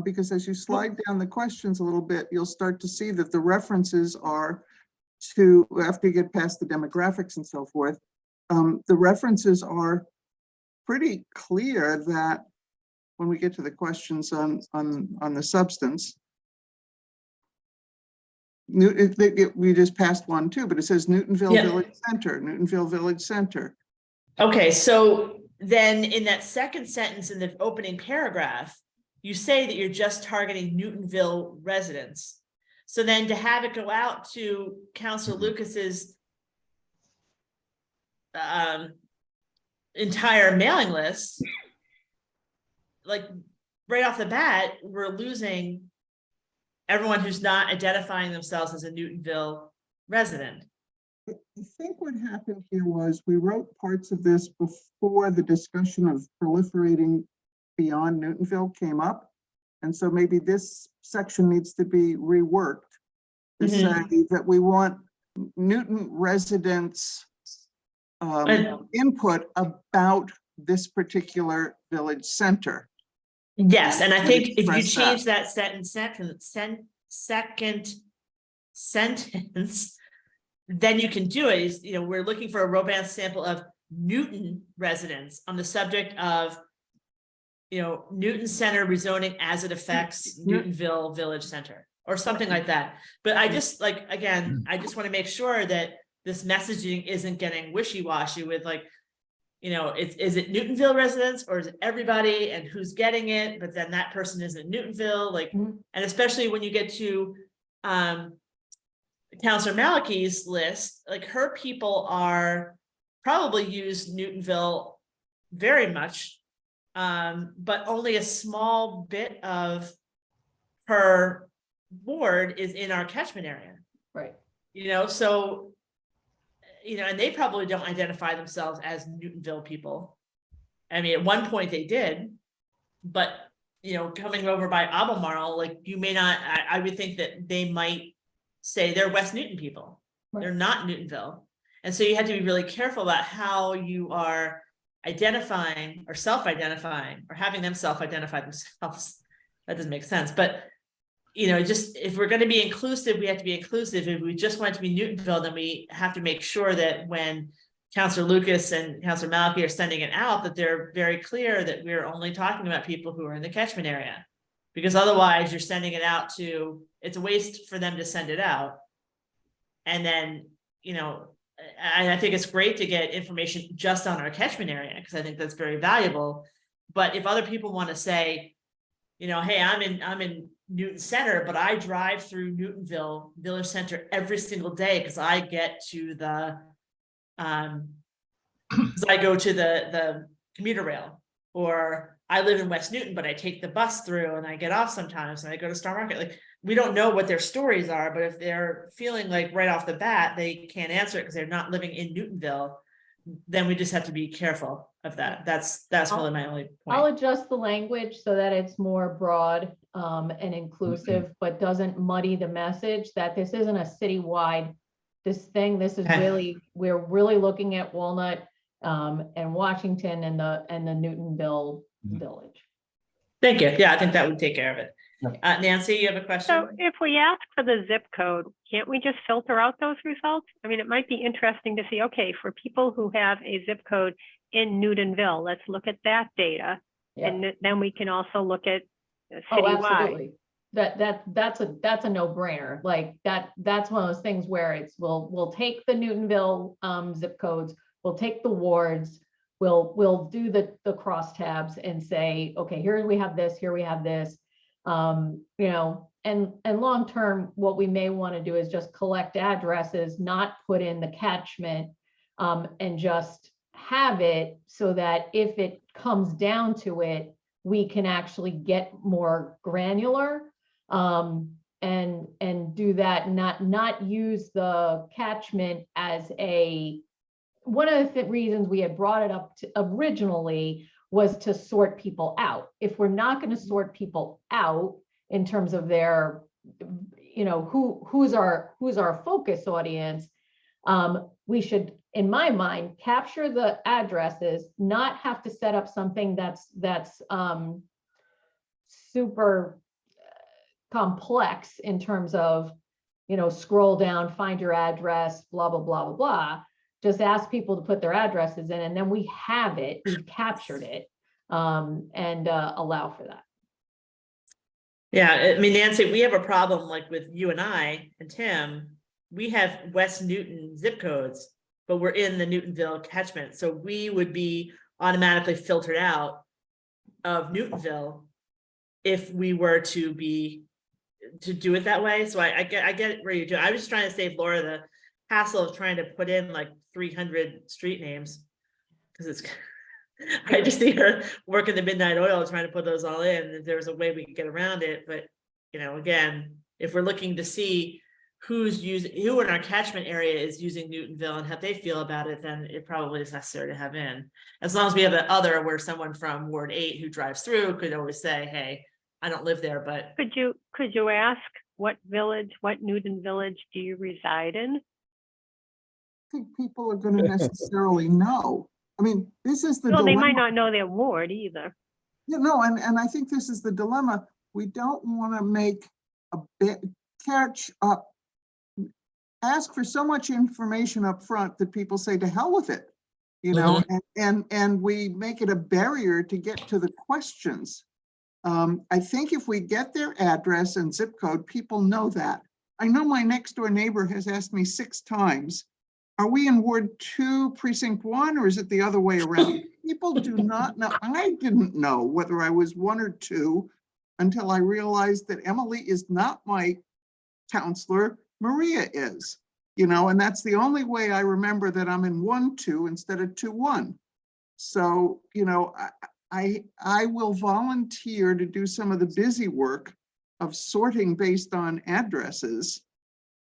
Because as you slide down the questions a little bit, you'll start to see that the references are to, after you get past the demographics and so forth, the references are pretty clear that when we get to the questions on the substance, we just passed one too, but it says Newtonville Yeah. Village Center, Newtonville Village Center. okay, so then in that second sentence in the opening paragraph, you say that you're just targeting Newtonville residents. So then to have it go out to Councilor Lucas's entire mailing list, like right off the bat, we're losing everyone who's not identifying themselves as a Newtonville resident. I think what happened here was we wrote parts of this before the discussion of proliferating beyond Newtonville came up. And so maybe this section needs to be reworked to say that we want Newton residents' input about this particular village center. Yes, and I think if you Express that. change that second sentence, then you can do it. Is, you know, we're looking for a robust sample of Newton residents on the subject of, you know, Newton Center rezoning as it affects Newtonville Village Center or something like that. But I just like, again, I just want to make sure that this messaging isn't getting wishy-washy with like, you know, is it Newtonville residents or is it everybody and who's getting it? But then that person isn't Newtonville, like, and especially when you get to Councilor Malachi's list, like her people are probably use Newtonville very much, but only a small bit of her ward is in our catchment area. Right. You know, so, you know, and they probably don't identify themselves as Newtonville people. I mean, at one point they did, but, you know, coming over by Albemarle, like you may not, I would think that they might say they're West Newton people. Right. They're not Newtonville. And so you have to be really careful about how you are identifying or self-identifying or having them self-identify themselves. That doesn't make sense, but you know, just if we're going to be inclusive, we have to be inclusive. If we just want it to be Newtonville, then we have to make sure that when Councilor Lucas and Councilor Malachi are sending it out, that they're very clear that we're only talking about people who are in the catchment area. Because otherwise you're sending it out to, it's a waste for them to send it out. And then, you know, I think it's great to get information just on our catchment area, because I think that's very valuable. But if other people want to say, you know, hey, I'm in Newton Center, but I drive through Newtonville Village Center every single day because I get to the because I go to the commuter rail, or I live in West Newton, but I take the bus through and I get off sometimes and I go to Star Market. Like, we don't know what their stories are, but if they're feeling like right off the bat they can't answer it because they're not living in Newtonville, then we just have to be careful of that. That's really my only I'll point. adjust the language so that it's more broad and inclusive, but doesn't muddy the message that this isn't a citywide this thing. This is really, we're really looking at Walnut and Washington and the Newtonville village. Thank you. Yeah, I think that would take care of it. Nancy, you have a question? So if we ask for the zip code, can't we just filter out those results? I mean, it might be interesting to see, okay, for people who have a zip code in Newtonville, let's look at that data. Yeah. And then we can also look at Oh, citywide. absolutely. That's a no-brainer. Like that's one of those things where it's we'll take the Newtonville zip codes, we'll take the wards, we'll do the crosstabs and say, okay, here we have this, here we have this. You know, and long term, what we may want to do is just collect addresses, not put in the catchment, and just have it so that if it comes down to it, we can actually get more granular and do that, not use the catchment as one of the reasons we had brought it up originally was to sort people out. If we're not going to sort people out in terms of their, you know, who's our focus audience, we should in my mind, capture the addresses, not have to set up something that's super complex in terms of, scroll down, find your address, blah, blah, blah, blah, blah. Just ask people to put their addresses in, and then we have it, we've captured it, and allow for that. Yeah, I mean, Nancy, we have a problem like with you and I and Tim. We have West Newton zip codes, but we're in the Newtonville catchment. So we would be automatically filtered out of Newtonville if we were to do it that way. So I get where you do. I was just trying to save Laura the hassle of trying to put in like 300 street names. Because it's, I just see her working the midnight oil trying to put those all in. If there was a way we could get around it, but again, if we're looking to see who in our catchment area is using Newtonville and how they feel about it, then it probably is necessary to have in. As long as we have the other where someone from Ward 8 who drives through could always say, hey, I don't live there, but. Could you ask what Newton village do you reside in? I think people are going to necessarily know. I mean, this is the Well, they dilemma. might not know their ward either. Yeah, no, and I think this is the dilemma. We don't want to make a bit catch up, ask for so much information up front that people say to hell with it, and we make it a barrier to get to the questions. I think if we get their address and zip code, people know that. I know my next door neighbor has asked me 6 times, are we in Ward 2, Precinct 1, or is it the other way around? People do not know. I didn't know whether I was 1 or 2 until I realized that Emily is not my counselor, Maria is, and that's the only way I remember that I'm in 1-2 instead of 2-1. So, I will volunteer to do some of the busy work of sorting based on addresses,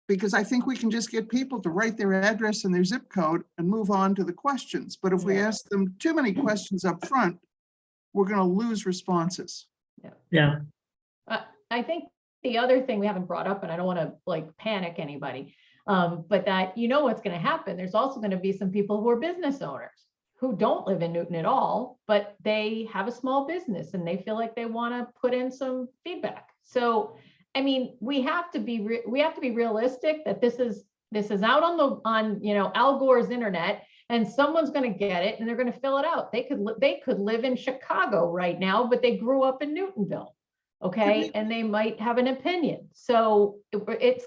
because I think we can just get people to write their address and their zip code and move on to the questions. But if we ask them too many questions up front, we're going to lose responses. Yeah. I think the other thing we haven't brought up, and I don't want to panic anybody, but that what's going to happen. There's also going to be some people who are business owners who don't live in Newton at all, but they have a small business and they feel like they want to put in some feedback. So, I mean, we have to be realistic that this is out on Al Gore's internet, and someone's going to get it and they're going to fill it out. They could live in Chicago right now, but they grew up in Newtonville. Okay. And they might have an opinion. So it's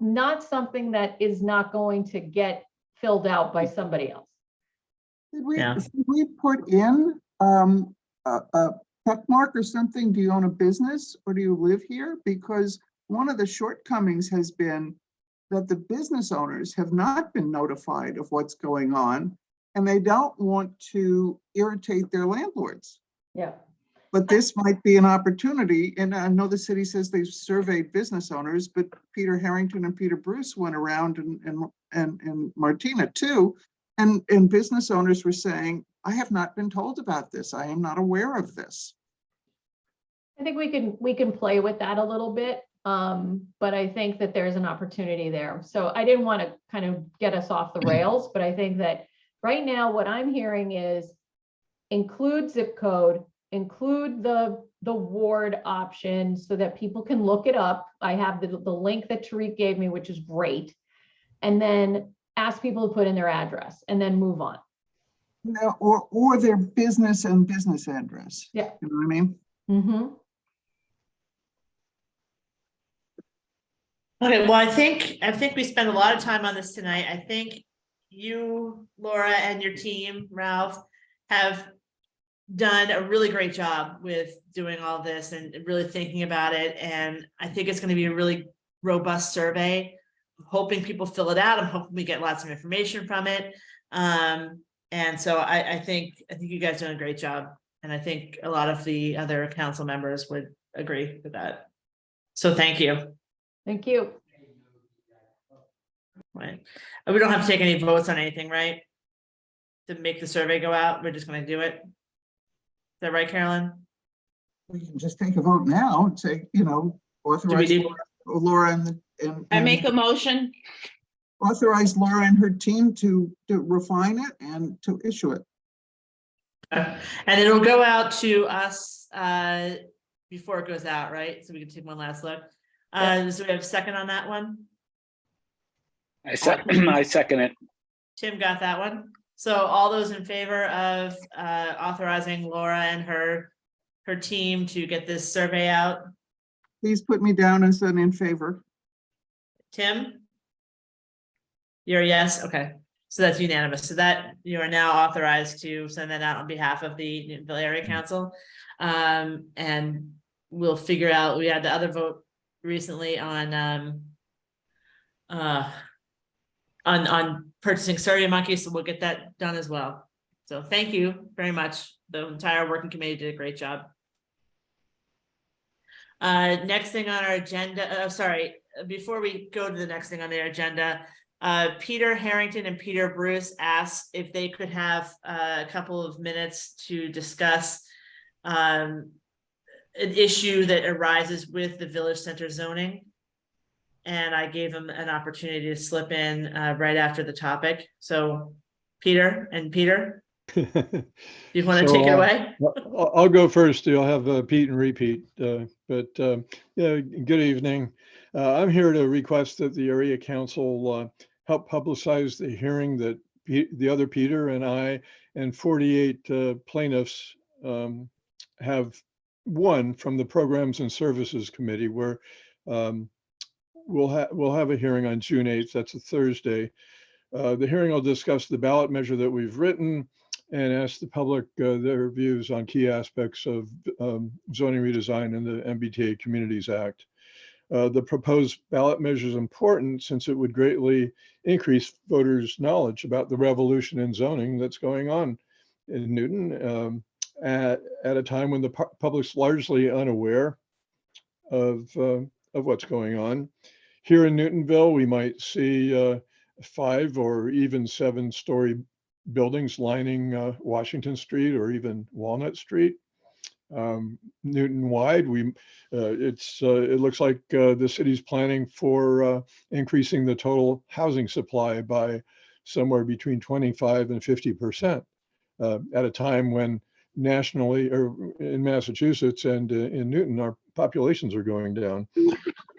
not something that is not going to get filled out by somebody else. Should we put in a check mark or something? Do you own a business or do you live here? Because one of the shortcomings has been that the business owners have not been notified of what's going on, and they don't want to irritate their landlords. Yeah. But this might be an opportunity, and I know the city says they've surveyed business owners, but Peter Harrington and Peter Bruce went around, and Martina too, and business owners were saying, I have not been told about this. I am not aware of this. I think we can play with that a little bit, but I think that there's an opportunity there. So I didn't want to kind of get us off the rails, but I think that right now what I'm hearing is include zip code, include the ward option so that people can look it up. I have the link that Tariq gave me, which is great. And then ask people to put in their address and then move on. No, or their business and business address. Yeah. You know what I mean? Mm-hmm. Okay, well, I think we spent a lot of time on this tonight. I think you, Laura, and your team, Ralph, have done a really great job with doing all this and really thinking about it. And I think it's going to be a really robust survey. I'm hoping people fill it out. I'm hoping we get lots of information from it. And so I think you guys are doing a great job. And I think a lot of the other council members would agree with that. So thank you. Thank you. Right. We don't have to take any votes on anything, right? To make the survey go out, we're just going to do it. Is that right, Carolyn? We can just take a vote now and say, authorize do- Laura and I make a motion. authorize Laura and her team to refine it and to issue it. And it'll go out to us before it goes out, right? So we can take one last look. So we have a second on that one? I second it. Tim got that one. So all those in favor of authorizing Laura and her team to get this survey out? Please put me down as an in favor. Tim? You're a yes? Okay. So that's unanimous. So that you are now authorized to send that out on behalf of the Newtonville Area Council. And we'll figure out, we had the other vote recently on purchasing survey monkeys, so we'll get that done as well. So thank you very much. The entire working committee did a great job. Next thing on our agenda, before we go to the next thing on their agenda, Peter Harrington and Peter Bruce asked if they could have a couple of minutes to discuss an issue that arises with the village center zoning. And I gave them an opportunity to slip in right after the topic. So Peter, you want to take it away? I'll go first. You'll have Pete and repeat. Yeah, good evening. I'm here to request that the area council help publicize the hearing that the other Peter and I and 48 plaintiffs have won from the Programs and Services Committee, where we'll have a hearing on June 8th. That's a Thursday. The hearing will discuss the ballot measure that we've written and ask the public their views on key aspects of zoning redesign and the MBTA Communities Act. The proposed ballot measure is important since it would greatly increase voters' knowledge about the revolution in zoning that's going on in Newton at a time when the public's largely unaware of what's going on. Here in Newtonville, we might see 5 or even 7-story buildings lining Washington Street or even Walnut Street. Newton-wide, it looks like the city's planning for increasing the total housing supply by somewhere between 25 and 50% at a time when nationally, or in Massachusetts and in Newton, our populations are going down.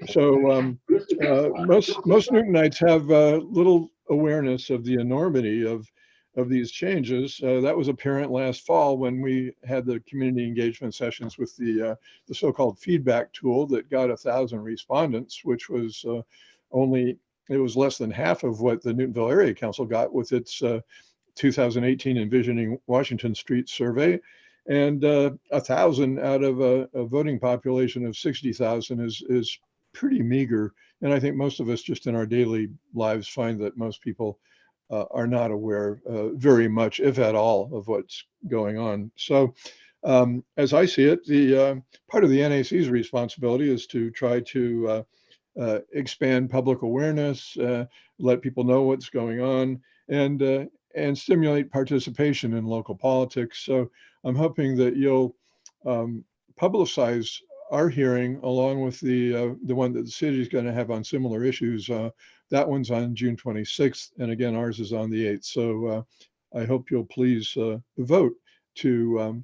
So most Newtonites have little awareness of the enormity of these changes. That was apparent last fall when we had the community engagement sessions with the so-called feedback tool that got 1,000 respondents, which was it was less than half of what the Newtonville Area Council got with its 2018 Envisioning Washington Street survey. And 1,000 out of a voting population of 60,000 is pretty meager. And I think most of us just in our daily lives find that most people are not aware very much, if at all, of what's going on. So as I see it, the part of the NAC's responsibility is to try to expand public awareness, let people know what's going on, and stimulate participation in local politics. So I'm hoping that you'll publicize our hearing along with the one that the city is going to have on similar issues. That one's on June 26th, and again, ours is on the 8th. So I hope you'll please vote to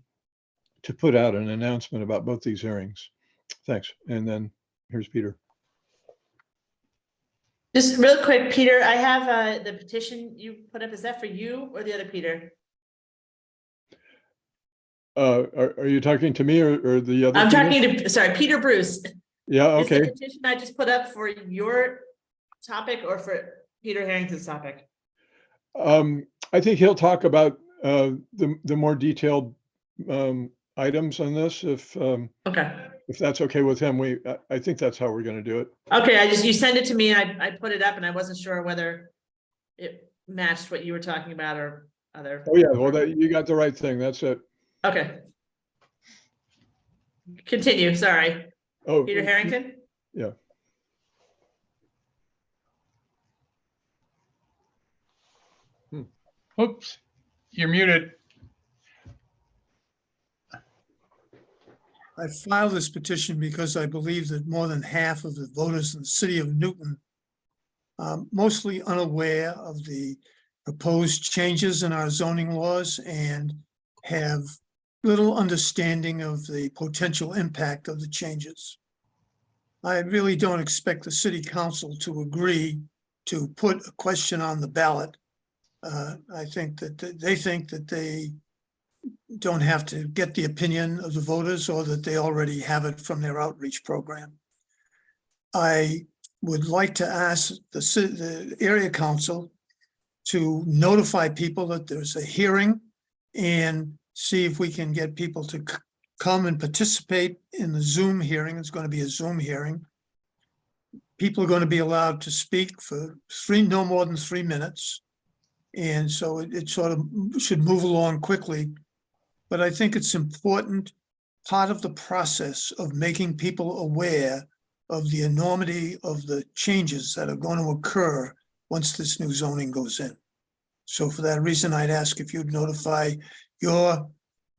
put out an announcement about both these hearings. Thanks. And then here's Peter. Just real quick, Peter, I have the petition you put up. Is that for you or the other Peter? Are you talking to me or the other? I'm Peter? talking to, sorry, Peter Bruce. Yeah, okay. Is the petition I just put up for your topic or for Peter Harrington's topic? I think he'll talk about the more detailed items on this if that's okay with him. I think that's how we're going to do it. Okay, you send it to me and I put it up and I wasn't sure whether it matched what you were talking about or other. Oh yeah, well you got the right thing. That's it. Okay. Continue, sorry. Oh, Peter Harrington? Yeah. Oops, you're muted. I filed this petition because I believe that more than half of the voters in the city of Newton mostly unaware of the proposed changes in our zoning laws and have little understanding of the potential impact of the changes. I really don't expect the city council to agree to put a question on the ballot. I think that they think that they don't have to get the opinion of the voters, or that they already have it from their outreach program. I would like to ask the area council to notify people that there's a hearing and see if we can get people to come and participate in the Zoom hearing. It's going to be a Zoom hearing. People are going to be allowed to speak for no more than 3 minutes. And so it sort of should move along quickly. But I think it's important, part of the process of making people aware of the enormity of the changes that are going to occur once this new zoning goes in. So for that reason, I'd ask if you'd notify your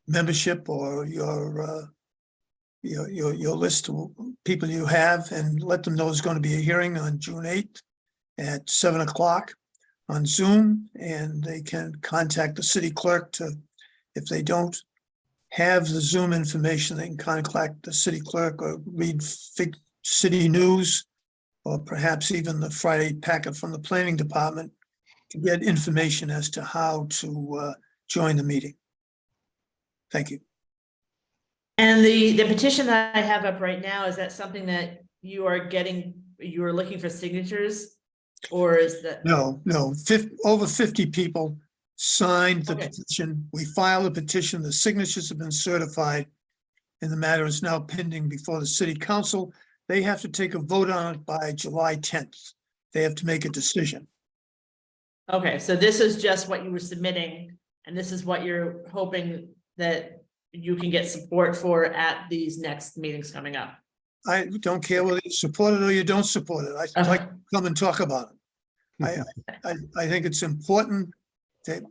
membership or your list of people you have, and let them know there's going to be a hearing on June 8th at 7 o'clock on Zoom, and they can contact the city clerk to, if they don't have the Zoom information, they can contact the city clerk or read city news, or perhaps even the Friday packet from the planning department to get information as to how to join the meeting. Thank you. And the petition that I have up right now, is that something that you are looking for signatures? Or is that? No, over 50 people signed the Okay. petition. We filed a petition. The signatures have been certified, and the matter is now pending before the city council. They have to take a vote on it by July 10th. They have to make a decision. Okay, so this is just what you were submitting, and this is what you're hoping that you can get support for at these next meetings coming up. I don't care whether you support it or you don't support it. I'd like to come and talk about it. I think it's important to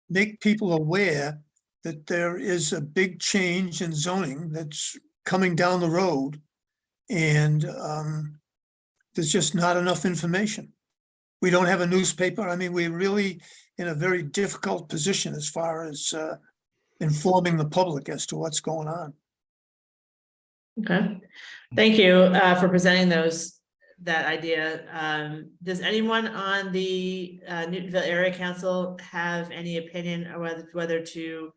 make people aware that there is a big change in zoning that's coming down the road, and there's just not enough information. We don't have a newspaper. I mean, we're really in a very difficult position as far as informing the public as to what's going on. Okay, thank you for presenting that idea. Does anyone on the Newtonville Area Council have any opinion on whether to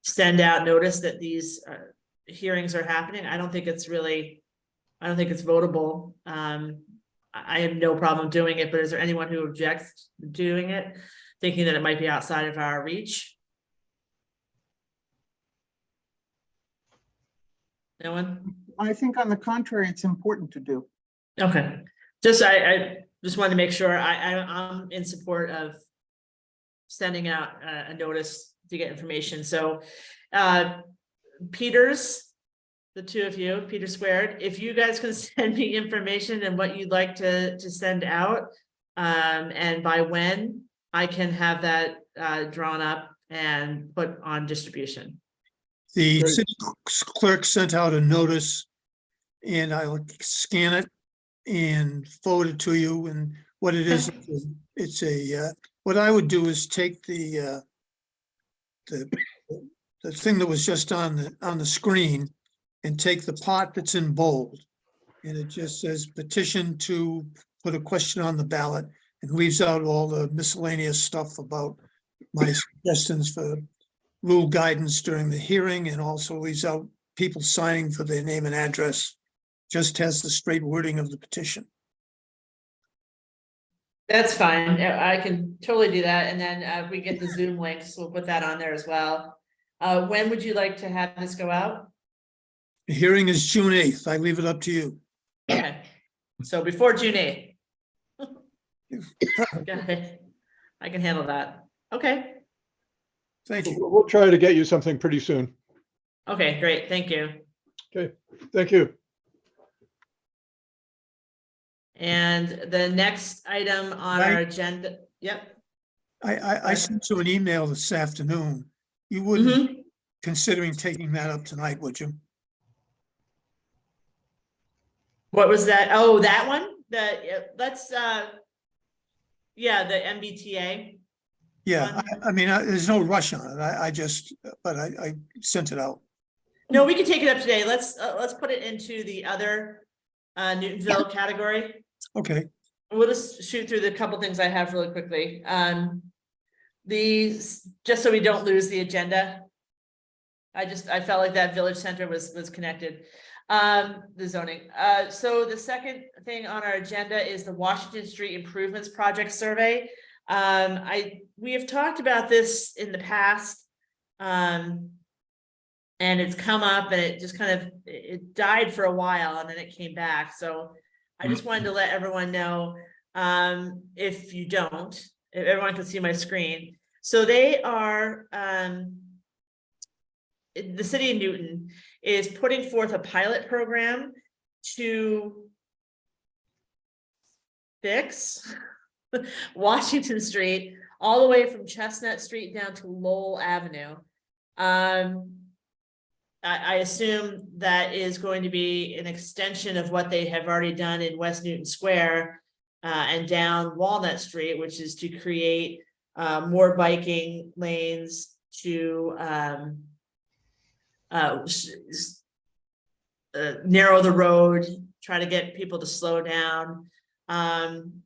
send out notice that these hearings are happening? I don't think it's votable. I have no problem doing it, but is there anyone who objects to doing it, thinking that it might be outside of our reach? No one? I think on the contrary, it's important to do. Okay, I just wanted to make sure I'm in support of sending out a notice to get information. So Peters, the two of you, Peter Squared, if you guys can send me information and what you'd like to send out, and by when, I can have that drawn up and put on distribution. The Great. city clerk sent out a notice, and I'll scan it and forward it to you. And what it is, it's what I would do is take the thing that was just on the screen and take the part that's in bold, and it just says petition to put a question on the ballot, and leaves out all the miscellaneous stuff about my suggestions for rule guidance during the hearing, and also leaves out people signing for their name and address. Just has the straight wording of the petition. That's fine. I can totally do that. And then if we get the Zoom links, we'll put that on there as well. When would you like to have this go out? The hearing is June 8th. I leave it up to you. Okay, so before June 8th. Got it. I can handle that. Okay. Thank you. We'll try to get you something pretty soon. Okay, great. Thank you. Okay, thank you. And the next item on our Right. agenda, yep. I sent you an email this afternoon. You wouldn't Mhm. considering taking that up tonight, would you? What was that? Oh, that one? let's, yeah, the MBTA. Yeah, I mean, there's no rush on it. I just, but I sent it out. No, we can take it up today. Let's put it into the other Newtonville category. Okay, We'll just shoot through the couple things I have really quickly. These, just so we don't lose the agenda. I felt like that village center was connected. The zoning. So the second thing on our agenda is the Washington Street Improvements Project Survey. We have talked about this in the past. And it's come up and it just kind of, it died for a while and then it came back. So I just wanted to let everyone know, if you don't, if everyone can see my screen. So they are, the city of Newton is putting forth a pilot program to fix Washington Street all the way from Chestnut Street down to Lowell Avenue. I assume that is going to be an extension of what they have already done in West Newton Square and down Walnut Street, which is to create more biking lanes to narrow the road, try to get people to slow down. And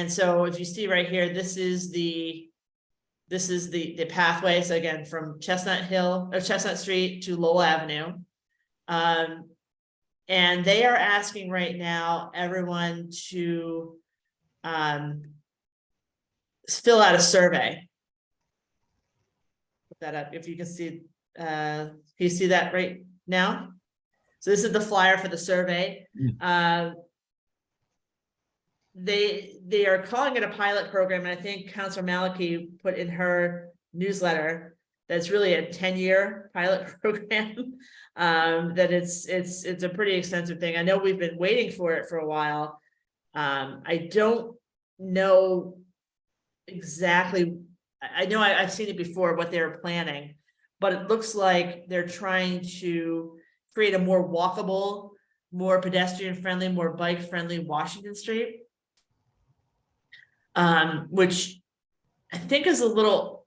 so if you see right here, this is the pathway. So again, from Chestnut Street to Lowell Avenue. And they are asking right now everyone to fill out a survey. Put that up if you can see. Can you see that right now? So this is the flyer for the survey. They are calling it a pilot program, and I think Councilor Maliki put in her newsletter that's really a 10-year pilot program. That it's a pretty extensive thing. I know we've been waiting for it for a while. I don't know exactly. I know I've seen it before, what they were planning, but it looks like they're trying to create a more walkable, more pedestrian friendly, more bike friendly Washington Street. Which I think is a little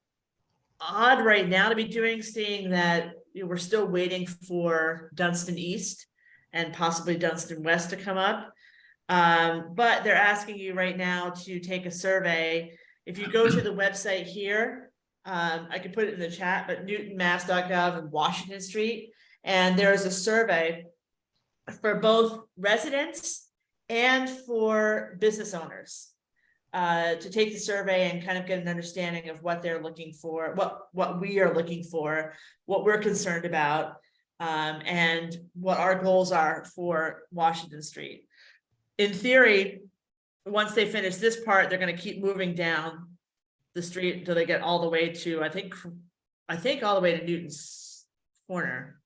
odd right now to be doing, seeing that we're still waiting for Dunstan East and possibly Dunstan West to come up. But they're asking you right now to take a survey. If you go to the website here, I could put it in the chat, but newtonmass.gov and Washington Street, and there's a survey for both residents and for business owners. To take the survey and kind of get an understanding of what they're looking for, what we are looking for, what we're concerned about, and what our goals are for Washington Street. In theory, once they finish this part, they're going to keep moving down the street until they get all the way to, I think all the way to Newton's Corner.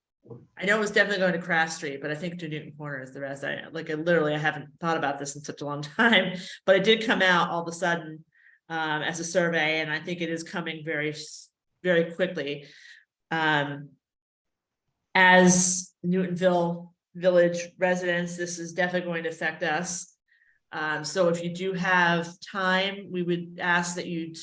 I know it was definitely going to Craft Street, but I think to Newton Corner is the rest. I haven't thought about this in such a long time, but it did come out all of a sudden as a survey, and I think it is coming very, very quickly. As Newtonville Village residents, this is definitely going to affect us. So if you do have time, we would ask that you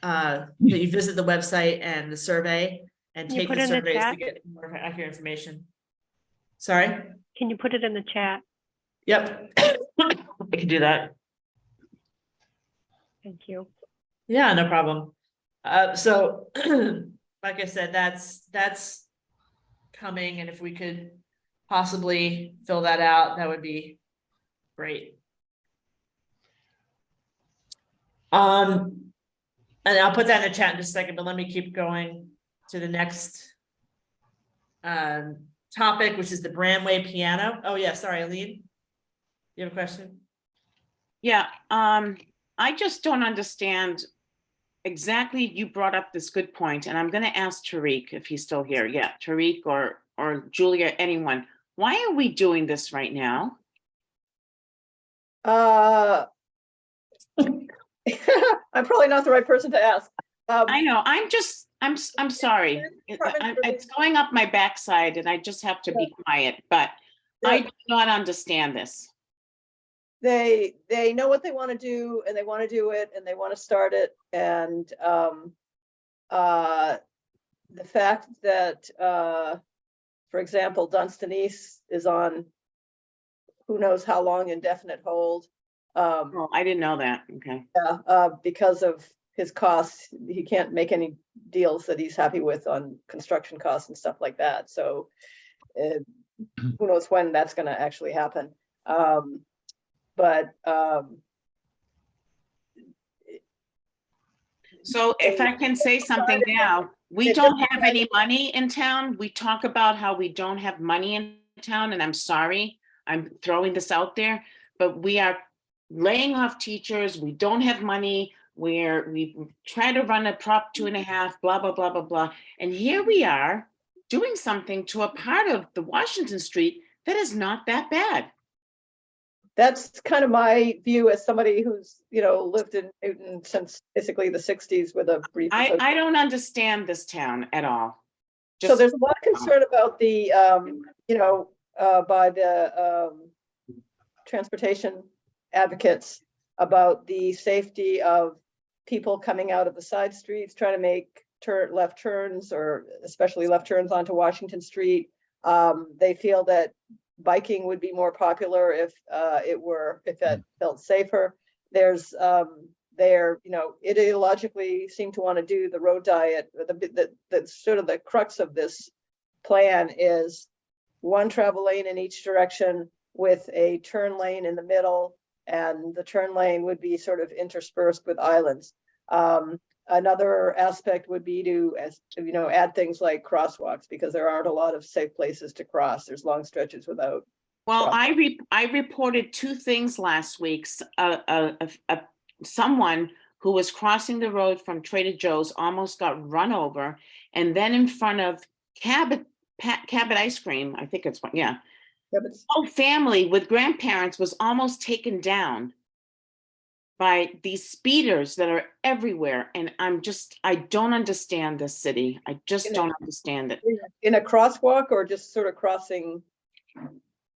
that you visit the website and the survay. And Can you take put the it in the surveys to chat? get more accurate information. Sorry? Can you put it in the chat? Yep. I can do that. Thank you. Yeah, no problem. So like I said, that's coming, and if we could possibly fill that out, that would be great. And I'll put that in the chat in just a second, but let me keep going to the next topic, which is the Bramway Piano. Oh yeah, sorry, Aline, you have a question? Yeah, I just don't understand exactly. You brought up this good point, and I'm going to ask Tariq if he's still here. Yeah, Tariq or Julia, anyone. Why are we doing this right now? I'm probably not the right person to ask. I know. I'm sorry. It's going up my backside, and I just have to be quiet. But I do not understand this. they know what they want to do and they want to do it and they want to start it. And the fact that, for example, Dunstan East is on who knows how long indefinite hold. Oh, I didn't know that. Okay. Because of his costs, he can't make any deals that he's happy with on construction costs and stuff like that. So who knows when that's going to actually happen. So if I can say something now, we They don't just have any money in town. We talk about how we don't have money in town, and I'm sorry, I'm throwing this out there, but we are laying off teachers. We don't have money. We try to run a Prop 2.5, blah, blah, blah, blah, blah. And here we are doing something to a part of the Washington Street that is not that bad. That's kind of my view as somebody who's, lived in Newton since basically the 60s with a brief. I don't understand this town at all. So there's a lot of concern about the, by the transportation advocates about the safety of people coming out of the side streets, trying to make left turns, or especially left turns onto Washington Street. They feel that biking would be more popular if it felt safer. There's ideologically seem to want to do the road diet. The sort of the crux of this plan is one travel lane in each direction with a turn lane in the middle, and the turn lane would be sort of interspersed with islands. Another aspect would be to, add things like crosswalks, because there aren't a lot of safe places to cross. There's long stretches without. Well, I reported two things last week. Someone who was crossing the road from Trader Joe's almost got run over, and then in front of Cabot Ice Cream, I think it's one, yeah. Whole family with grandparents was almost taken down by these speeders that are everywhere. And I don't understand this city. I just don't understand it. In a crosswalk, or just sort of crossing?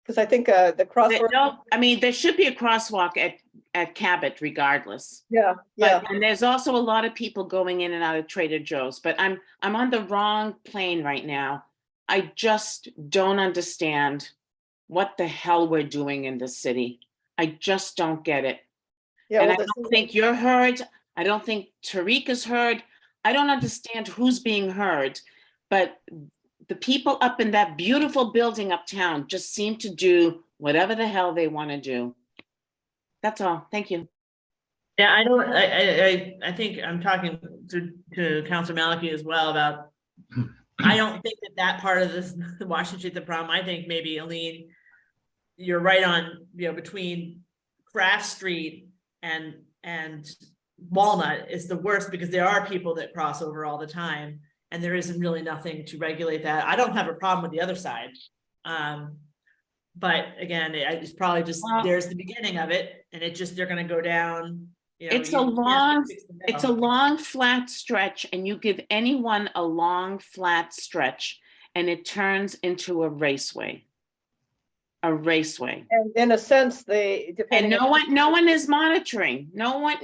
Because I think the crosswalk. No, I mean, there should be a crosswalk at Cabot regardless. Yeah. And there's also a lot of people going in and out of Trader Joe's, but I'm on the wrong plane right now. I just don't understand what the hell we're doing in this city. I just don't get it. And I don't think you're heard. I don't think Tariq is heard. I don't understand who's being heard, but the people up in that beautiful building uptown just seem to do whatever the hell they want to do. That's all. Thank you. Yeah, I think I'm talking to Councilor Maliki as well about, I don't think that part of this Washington Street, the problem. I think maybe, Aline, you're right on, between Craft Street and Walnut is the worst, because there are people that cross over all the time, and there isn't really nothing to regulate that. I don't have a problem with the other side. But again, it's probably just, there's the beginning of it, and they're gonna go down. It's a long flat stretch, and you give anyone a long flat stretch and it turns into a raceway. And in a sense, and no one is monitoring. No one,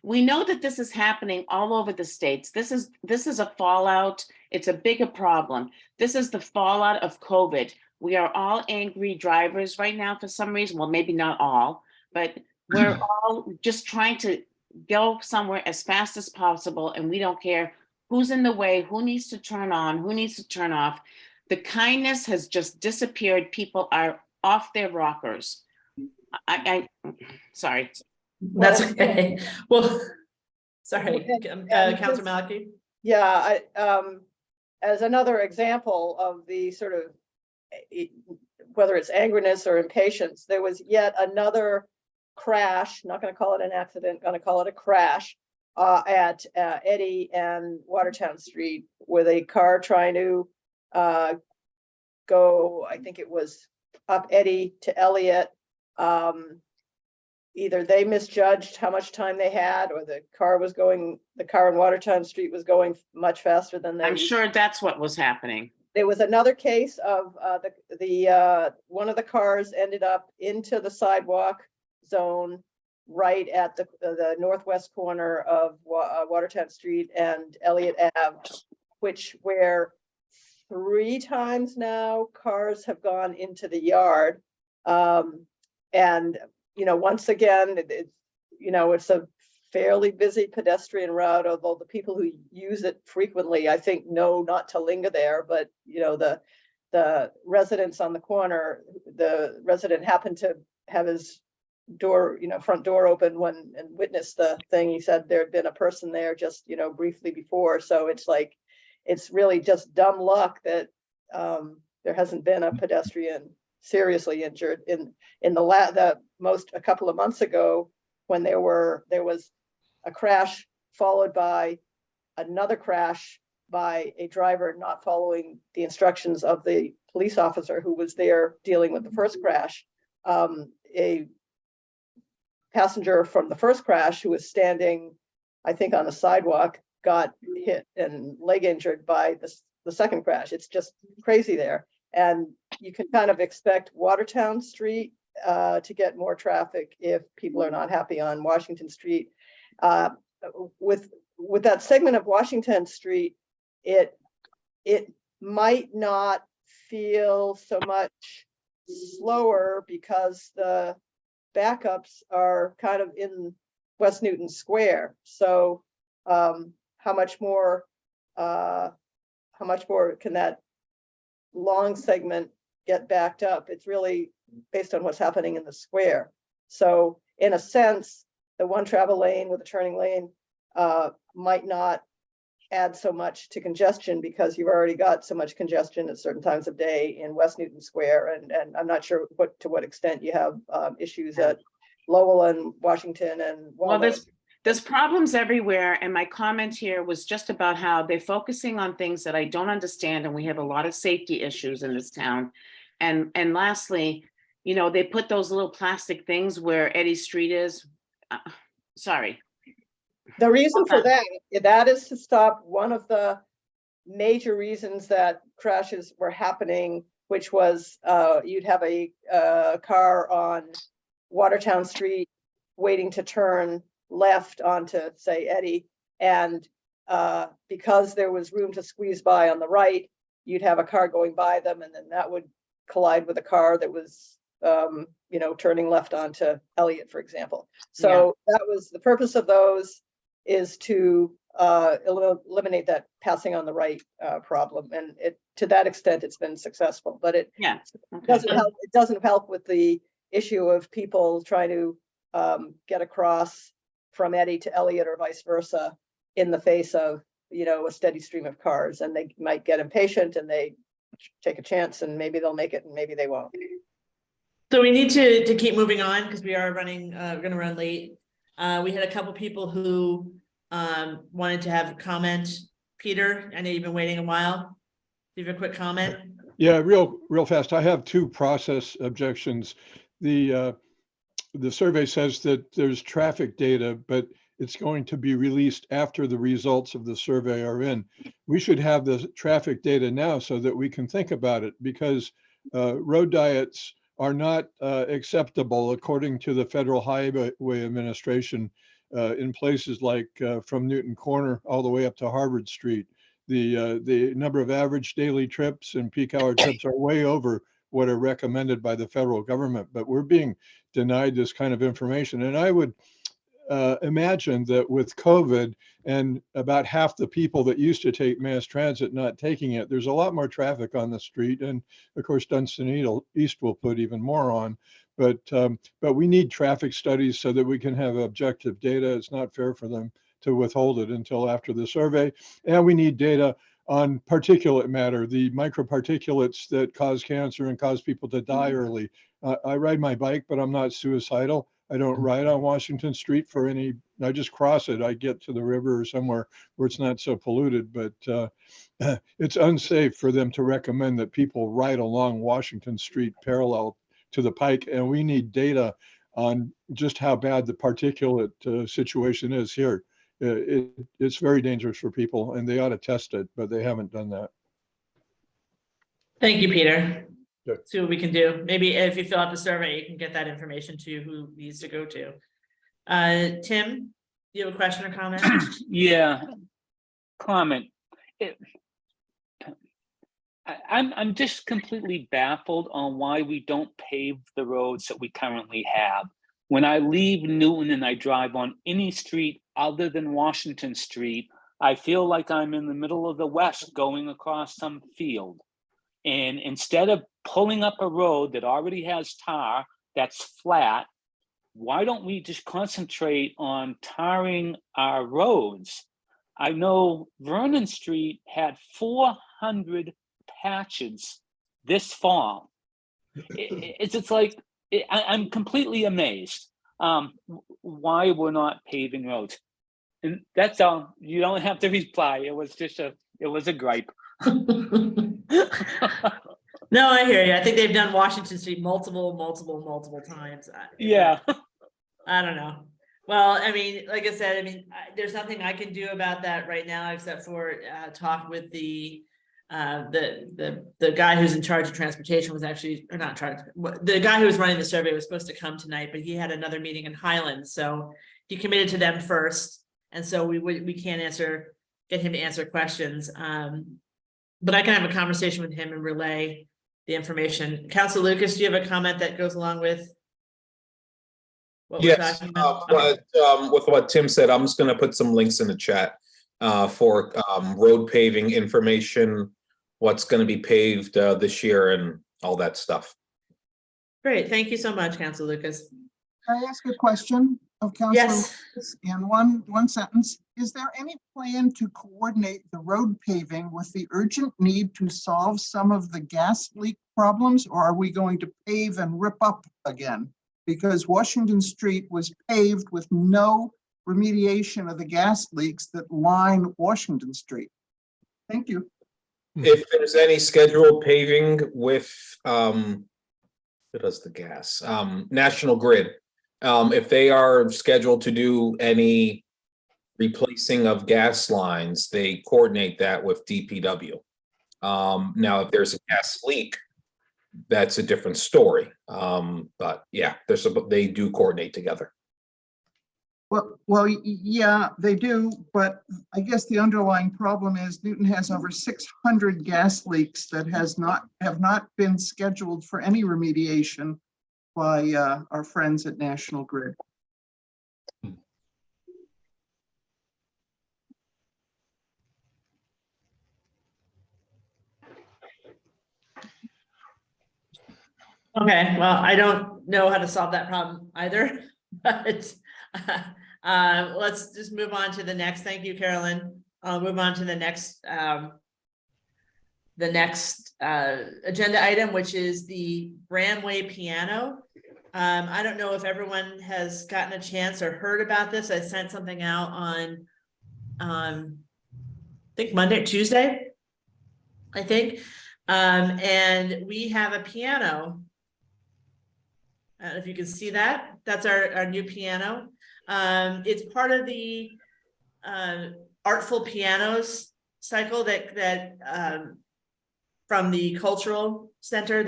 we know that this is happening all over the states. This is a fallout. It's a bigger problem. This is the fallout of COVID. We are all angry drivers right now for some reason. Well, maybe not all, but we're all just trying to go somewhere as fast as possible, and we don't care who's in the way, who needs to turn on, who needs to turn off. The kindness has just disappeared. People are off their rockers. Sorry. That's okay. Well, sorry, Councilor Maliki. Yeah, as another example of the sort of, whether it's angriness or impatience, there was yet another crash, not going to call it an accident, going to call it a crash, at Eddy and Watertown Street, with a car trying to go, I think it was up Eddy to Elliott. Either they misjudged how much time they had, or the car in Watertown Street was going much faster than they. I'm sure that's what was happening. There was another case of one of the cars ended up into the sidewalk, zone right at the northwest corner of Watertown Street and Elliott Ave, where 3 times now cars have gone into the yard. And, once again, it's a fairly busy pedestrian route, although the people who use it frequently, I think, know not to linger there. But, the residents on the corner, the resident happened to have his door, front door open and witnessed the thing. He said there had been a person there just, briefly before. So it's like, it's really just dumb luck that there hasn't been a pedestrian seriously injured in a couple of months ago, when there was a crash followed by another crash by a driver not following the instructions of the police officer who was there dealing with the first crash. A passenger from the first crash who was standing, I think, on the sidewalk, got hit and leg injured by the second crash. It's just crazy there. And you can kind of expect Watertown Street to get more traffic if people are not happy on Washington Street. With that segment of Washington Street, it might not feel so much slower because the backups are kind of in West Newton Square. So how much more can that long segment get backed up? It's really based on what's happening in the square. So in a sense, the one travel lane with a turning lane might not add so much to congestion because you've already got so much congestion at certain times of day in West Newton Square. And I'm not sure to what extent you have issues at Lowell and Washington and Well, Walnut. there's problems everywhere. And my comment here was just about how they're focusing on things that I don't understand. And we have a lot of safety issues in this town. And lastly, they put those little plastic things where Eddy Street is. Sorry. The reason for that is to stop one of the major reasons that crashes were happening, which was you'd have a car on Watertown Street waiting to turn left onto, say, Eddy, and because there was room to squeeze by on the right, you'd have a car going by them, and then that would collide with a car that was turning left onto Elliott, for example. So that was the purpose of those, is to eliminate that passing on the right problem, and to that extent it's been successful, but it doesn't help with the issue of people trying to get across from Eddy to Elliott or vice versa in the face of a steady stream of cars, and they might get impatient and they take a chance, and maybe they'll make it and maybe they won't. So we need to keep moving on because we are running, we're going to run late. We had a couple people who wanted to have a comment. Peter, I know you've been waiting a while. Do you have a quick comment? Yeah, real fast. I have 2 process objections. The survey says that there's traffic data, but it's going to be released after the results of the survey are in. We should have the traffic data now so that we can think about it, because road diets are not acceptable according to the Federal Highway Administration in places like from Newton Corner all the way up to Harvard Street. The number of average daily trips and peak hour trips are way over what are recommended by the federal government, but we're being denied this kind of information. And I would imagine that with COVID and about half the people that used to take mass transit not taking it, there's a lot more traffic on the street. And of course, Dunstan East will put even more on. But we need traffic studies so that we can have objective data. It's not fair for them to withhold it until after the survey. And we need data on particulate matter, the microparticulates that cause cancer and cause people to die early. I ride my bike, but I'm not suicidal. I don't ride on Washington Street for any, I just cross it. I get to the river or somewhere where it's not so polluted, but it's unsafe for them to recommend that people ride along Washington Street parallel to the Pike. And we need data on just how bad the particulate situation is here. It's very dangerous for people, and they ought to test it, but they haven't done that. Thank you, Peter. Good. See what we can do. Maybe if you fill out the survey, you can get that information to who needs to go to. Tim, you have a question or comment? Yeah, comment. I'm just completely baffled on why we don't pave the roads that we currently have. When I leave Newton and I drive on any street other than Washington Street, I feel like I'm in the middle of the West going across some field. And instead of pulling up a road that already has tar, that's flat, why don't we just concentrate on tarring our roads? I know Vernon Street had 400 patches this fall. It's like, I'm completely amazed why we're not paving roads. And that's all. You don't have to reply. It was a gripe. No, I hear you. I think they've done Washington Street multiple times. Yeah. I don't know. Well, I mean, like I said, there's nothing I can do about that right now, except for talk with the guy who's in charge of transportation was actually, or not charged, the guy who was running the survey was supposed to come tonight, but he had another meeting in Highland, so he committed to them first, and so we can't get him to answer questions. But I can have a conversation with him and relay the information. Councilor Lucas, do you have a comment that goes along with what we're Yes, talking about? Okay. with what Tim said, I'm just gonna put some links in the chat for road paving information, what's gonna be paved this year and all that stuff. Great, thank you so much, Councilor Lucas. Can I ask a question of Councilor? Yes. Lucas in one sentence? Is there any plan to coordinate the road paving with the urgent need to solve some of the gas leak problems, or are we going to pave and rip up again? Because Washington Street was paved with no remediation of the gas leaks that line Washington Street. Thank you. If there's any scheduled paving with who does the gas? National Grid. If they are scheduled to do any replacing of gas lines, they coordinate that with DPW. Now, if there's a gas leak, that's a different story. But yeah, they do coordinate together. Well, yeah, they do, but I guess the underlying problem is Newton has over 600 gas leaks that have not been scheduled for any remediation by our friends at National Grid. Okay, well, I don't know how to solve that problem either, but let's just move on to the next. Thank you, Carolyn. I'll move on to the next agenda item, which is the Bramway Piano. I don't know if everyone has gotten a chance or heard about this. I sent something out on I think Monday, Tuesday, I think. And we have a piano. I don't know if you can see that. That's our new piano. It's part of the Artful Pianos cycle that from the Cultural Center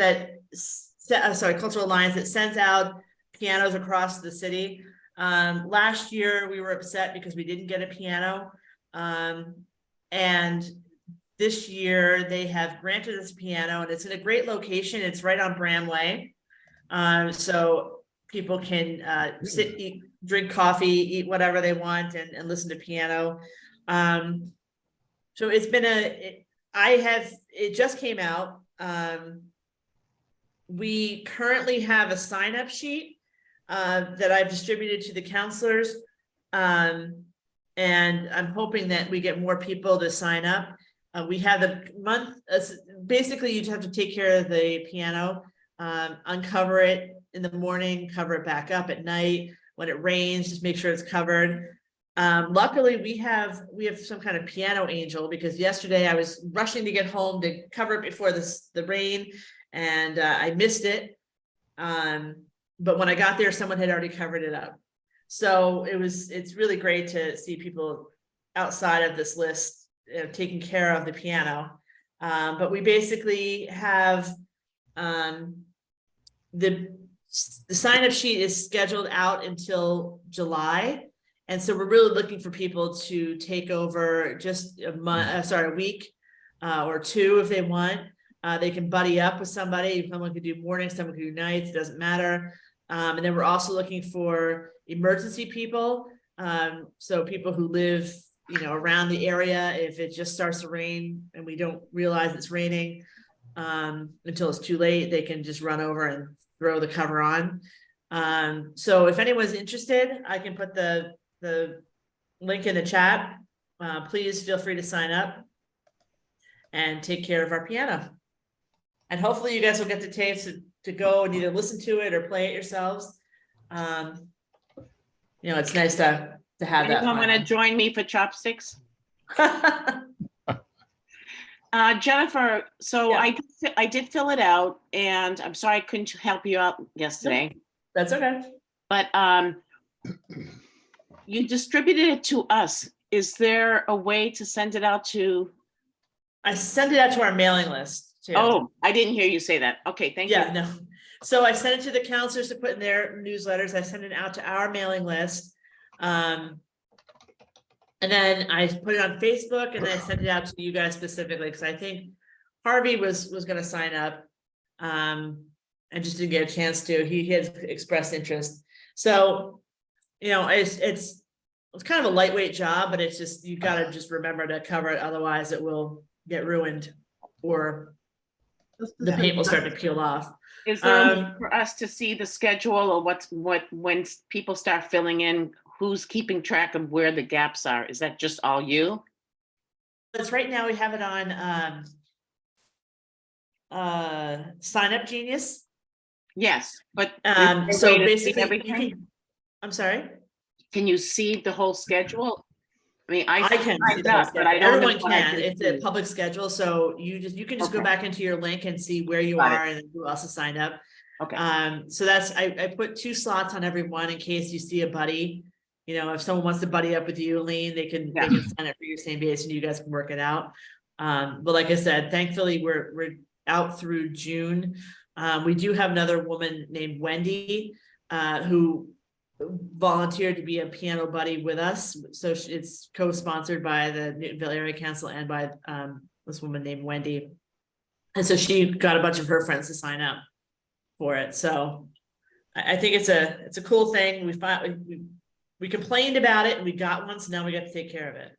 Cultural Alliance that sends out pianos across the city. Last year we were upset because we didn't get a piano. And this year they have granted us a piano, and it's in a great location. It's right on Bramway. So people can sit, eat, drink coffee, eat whatever they want, and listen to piano. So it's been it just came out. We currently have a sign-up sheet that I've distributed to the counselors. And I'm hoping that we get more people to sign up. We have a month, basically you have to take care of the piano, uncover it in the morning, cover it back up at night. When it rains, just make sure it's covered. Luckily we have some kind of piano angel, because yesterday I was rushing to get home to cover it before the rain, and I missed it. But when I got there, someone had already covered it up. So it's really great to see people outside of this list taking care of the piano. But we basically have The sign-up sheet is scheduled out until July. And so we're really looking for people to take over just a week or two if they want. They can buddy up with somebody. Someone could do mornings, someone could do nights, it doesn't matter. And then we're also looking for emergency people. So people who live, around the area, if it just starts to rain and we don't realize it's raining until it's too late, they can just run over and throw the cover on. So if anyone's interested, I can put the link in the chat. Please feel free to sign up and take care of our piano. And hopefully you guys will get the tapes to go and either listen to it or play it yourselves. It's nice to have that. Anyone want to join me for chopsticks? Jennifer, so Yeah. I did fill it out, and I'm sorry I couldn't help you out yesterday. That's okay. But you distributed it to us. Is there a way to send it out to? I sent it out to our mailing list too. Oh, I didn't hear you say that. Okay, thank you. Yeah, no. So I sent it to the counselors to put in their newsletters. I sent it out to our mailing list. And then I put it on Facebook and then I sent it out to you guys specifically because I think Harvey was going to sign up and just didn't get a chance to. He had expressed interest. So, it's kind of a lightweight job, but it's just, you got to just remember to cover it. Otherwise it will get ruined or the paint will start to peel off. Is there a way for us to see the schedule or when people start filling in, who's keeping track of where the gaps are? Is that just all you? It's right now we have it on Sign Up Genius. Yes, but So basically I'm sorry. Can you see the whole schedule? I mean, I can see the up, but I don't know everyone what I can. It's a see. public schedule, so you can just go Okay. back into your link and see where you Got it. are and who else has signed up. Okay. So that's I put 2 slots on every one in case you see a buddy. If someone wants to buddy up with you, Lean, they can sign up for your same base and you guys can work it out. But like I said, thankfully we're out through June. We do have another woman named Wendy who volunteered to be a piano buddy with us. So it's co-sponsored by the Newtonville Area Council and by this woman named Wendy. And so she got a bunch of her friends to sign up for it. So I think it's a cool thing. We complained about it and we got one, so now we got to take care of it.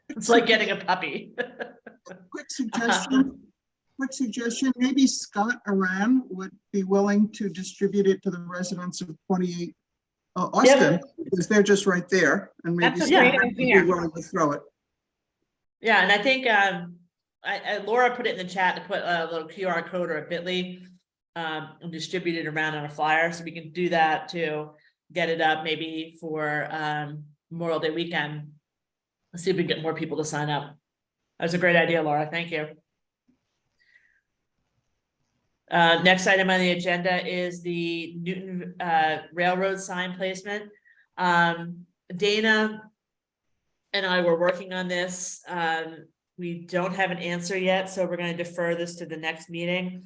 It's like getting a puppy. Quick suggestion, maybe Scott Aran would be willing to distribute it to the residents of 28 Austin, because they're just right there, and maybe That's a Scott great would be idea. willing to throw it. Yeah, and I think Laura put it in the chat to put a little QR code or a bit.ly and distribute it around on a flyer, so we can do that to get it up maybe for Memorial Day weekend. Let's see if we can get more people to sign up. That's a great idea, Laura. Thank you. Next item on the agenda is the Newton Railroad sign placement. Dana and I were working on this. We don't have an answer yet, so we're going to defer this to the next meeting.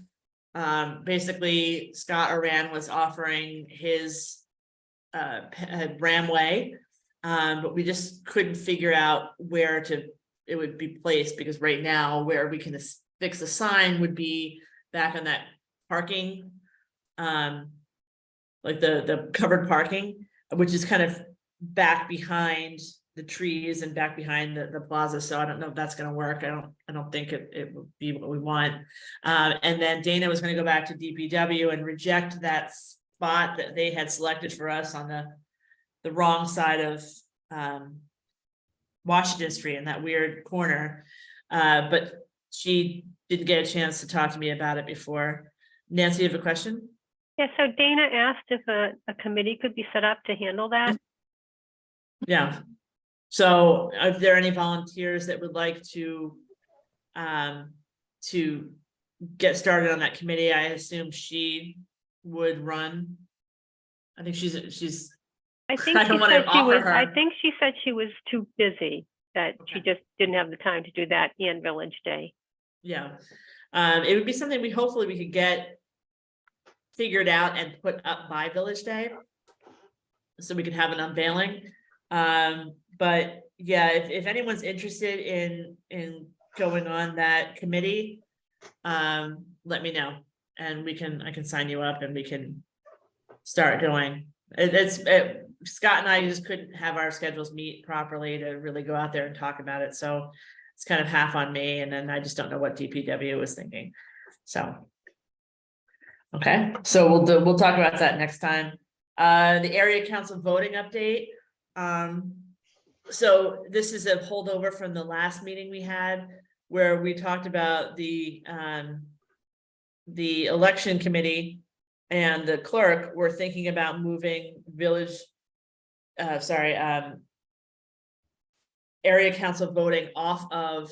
Basically, Scott Aran was offering his Bramway, but we just couldn't figure out where it would be placed, because right now where we can fix the sign would be back on that parking, like the covered parking, which is kind of back behind the trees and back behind the plaza. So I don't know if that's going to work. I don't think it would be what we want. And then Dana was going to go back to DPW and reject that spot that they had selected for us on the wrong side of Washington Street in that weird corner. But she didn't get a chance to talk to me about it before. Nancy, you have a question? Yeah, so Dana asked if a committee could be set up to handle that. Yeah. So if there are any volunteers that would like to get started on that committee, I assume she would run. I think she's I think I don't want to offer her. I think she said she was too busy, that she Okay. just didn't have the time to do that and Village Day. Yeah. It would be something hopefully we could get figured out and put up by Village Day. So we could have an unveiling. But yeah, if anyone's interested in going on that committee, let me know and I can sign you up and we can start going. Scott and I just couldn't have our schedules meet properly to really go out there and talk about it. So it's kind of half on me, and then I just don't know what DPW was thinking. So. Okay, so we'll talk about that next time. The area council voting update. So this is a holdover from the last meeting we had where we talked about the election committee and the clerk were thinking about moving area council voting off of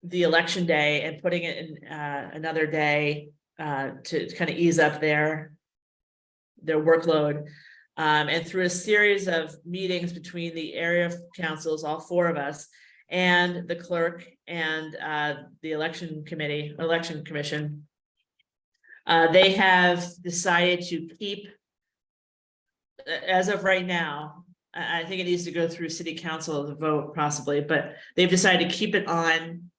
the election day and putting it in another day to kind of ease up their workload. And through a series of meetings between the area councils, all four of us, and the clerk and the election commission, they have decided to keep, as of right now, I think it needs to go through city council to vote possibly, but they've decided to keep it on,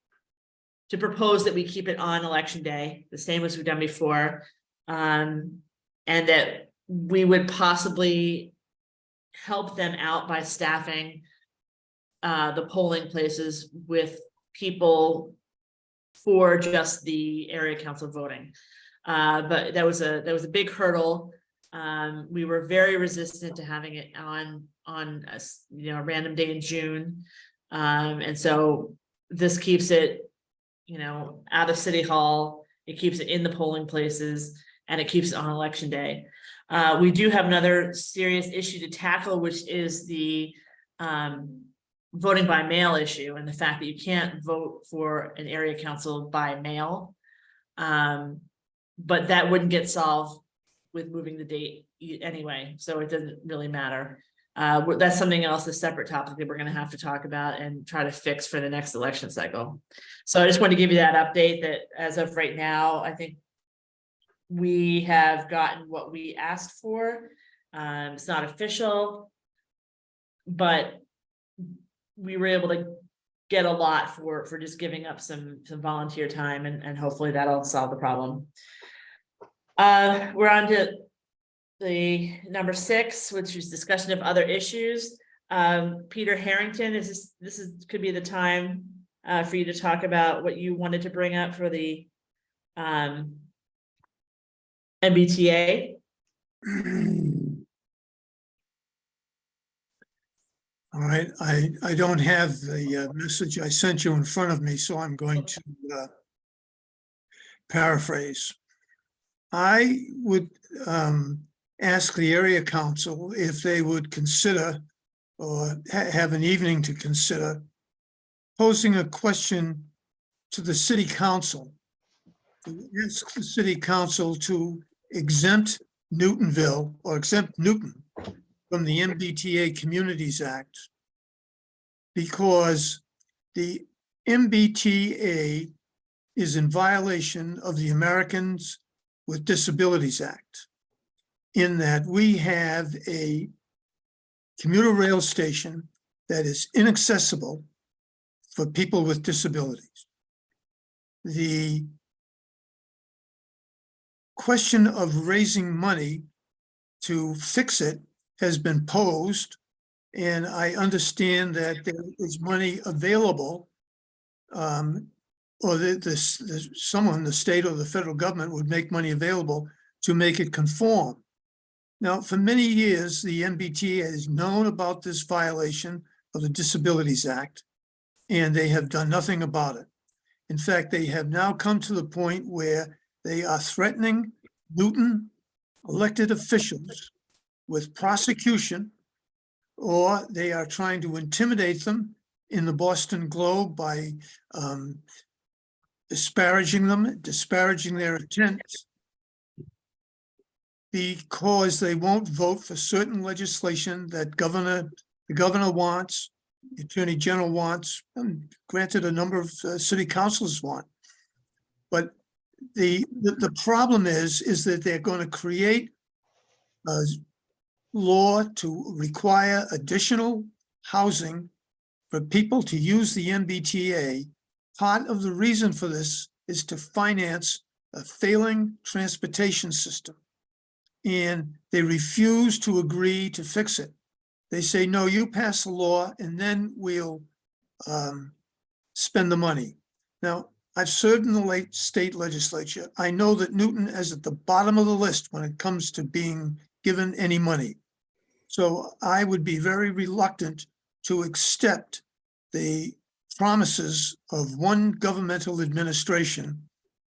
to propose that we keep it on election day, the same as we've done before. And that we would possibly help them out by staffing the polling places with people for just the area council voting. But that was a big hurdle. We were very resistant to having it on a random day in June. And so this keeps it, out of City Hall, it keeps it in the polling places, and it keeps it on election day. We do have another serious issue to tackle, which is the voting by mail issue and the fact that you can't vote for an area council by mail. But that wouldn't get solved with moving the date anyway, so it doesn't really matter. That's something else, a separate topic that we're going to have to talk about and try to fix for the next election cycle. So I just want to give you that update that as of right now, I think we have gotten what we asked for. It's not official, but we were able to get a lot for just giving up some volunteer time, and hopefully that'll solve the problem. We're on to the number 6, which is discussion of other issues. Peter Harrington, could be the time for you to talk about what you wanted to bring up for the MBTA. All right, I don't have the message I sent you in front of me, so I'm going to paraphrase. I would ask the area council if they would consider or have an evening to consider posing a question to the city council. To ask the city council to exempt Newtonville or exempt Newton from the MBTA Communities Act, because the MBTA is in violation of the Americans with Disabilities Act, in that we have a commuter rail station that is inaccessible for people with disabilities. The question of raising money to fix it has been posed, and I understand that there is money available, or someone, the state or the federal government, would make money available to make it conform. Now, for many years, the MBTA has known about this violation of the Disabilities Act, and they have done nothing about it. In fact, they have now come to the point where they are threatening Newton elected officials with prosecution, or they are trying to intimidate them in the Boston Globe by disparaging them, disparaging their attempts, because they won't vote for certain legislation that the governor wants, the attorney general wants, and granted a number of city councilors want. But the problem is that they're going to create a law to require additional housing for people to use the MBTA. Part of the reason for this is to finance a failing transportation system. And they refuse to agree to fix it. They say, no, you pass the law and then we'll spend the money. Now, I've served in the late state legislature. I know that Newton is at the bottom of the list when it comes to being given any money. So I would be very reluctant to accept the promises of one governmental administration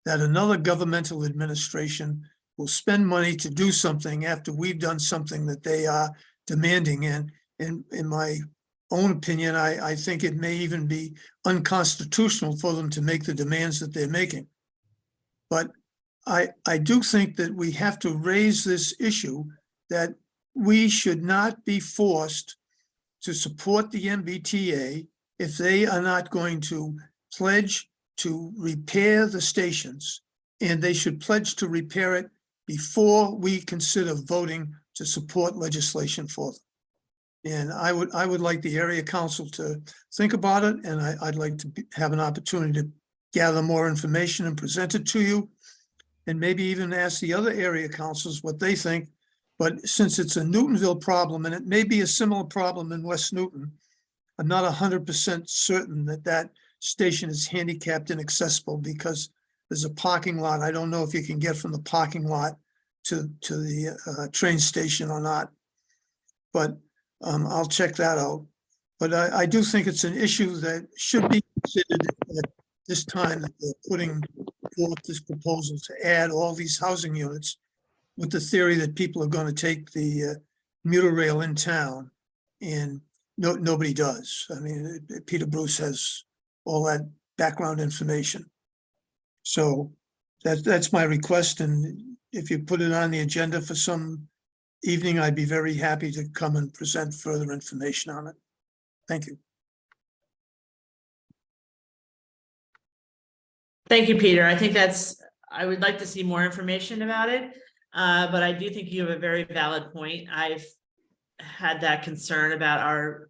that another governmental administration will spend money to do something after we've done something that they are demanding. And in my own opinion, I think it may even be unconstitutional for them to make the demands that they're making. But I do think that we have to raise this issue that we should not be forced to support the MBTA if they are not going to pledge to repair the stations, and they should pledge to repair it before we consider voting to support legislation for them. And I would like the area council to think about it, and I'd like to have an opportunity to gather more information and present it to you, and maybe even ask the other area councils what they think. But since it's a Newtonville problem, and it may be a similar problem in West Newton, I'm not 100% certain that that station is handicapped and accessible because there's a parking lot. I don't know if you can get from the parking lot to the train station or not, but I'll check that out. But I do think it's an issue that should be considered at this time that they're putting forth this proposal to add all these housing units with the theory that people are going to take the commuter rail in town, and nobody does. I mean, Peter Bruce has all that background information. So that's my request, and if you put it on the agenda for some evening, I'd be very happy to come and present further information on it. Thank you. Thank you, Peter. I think I would like to see more information about it. But I do think you have a very valid point. I've had that concern about our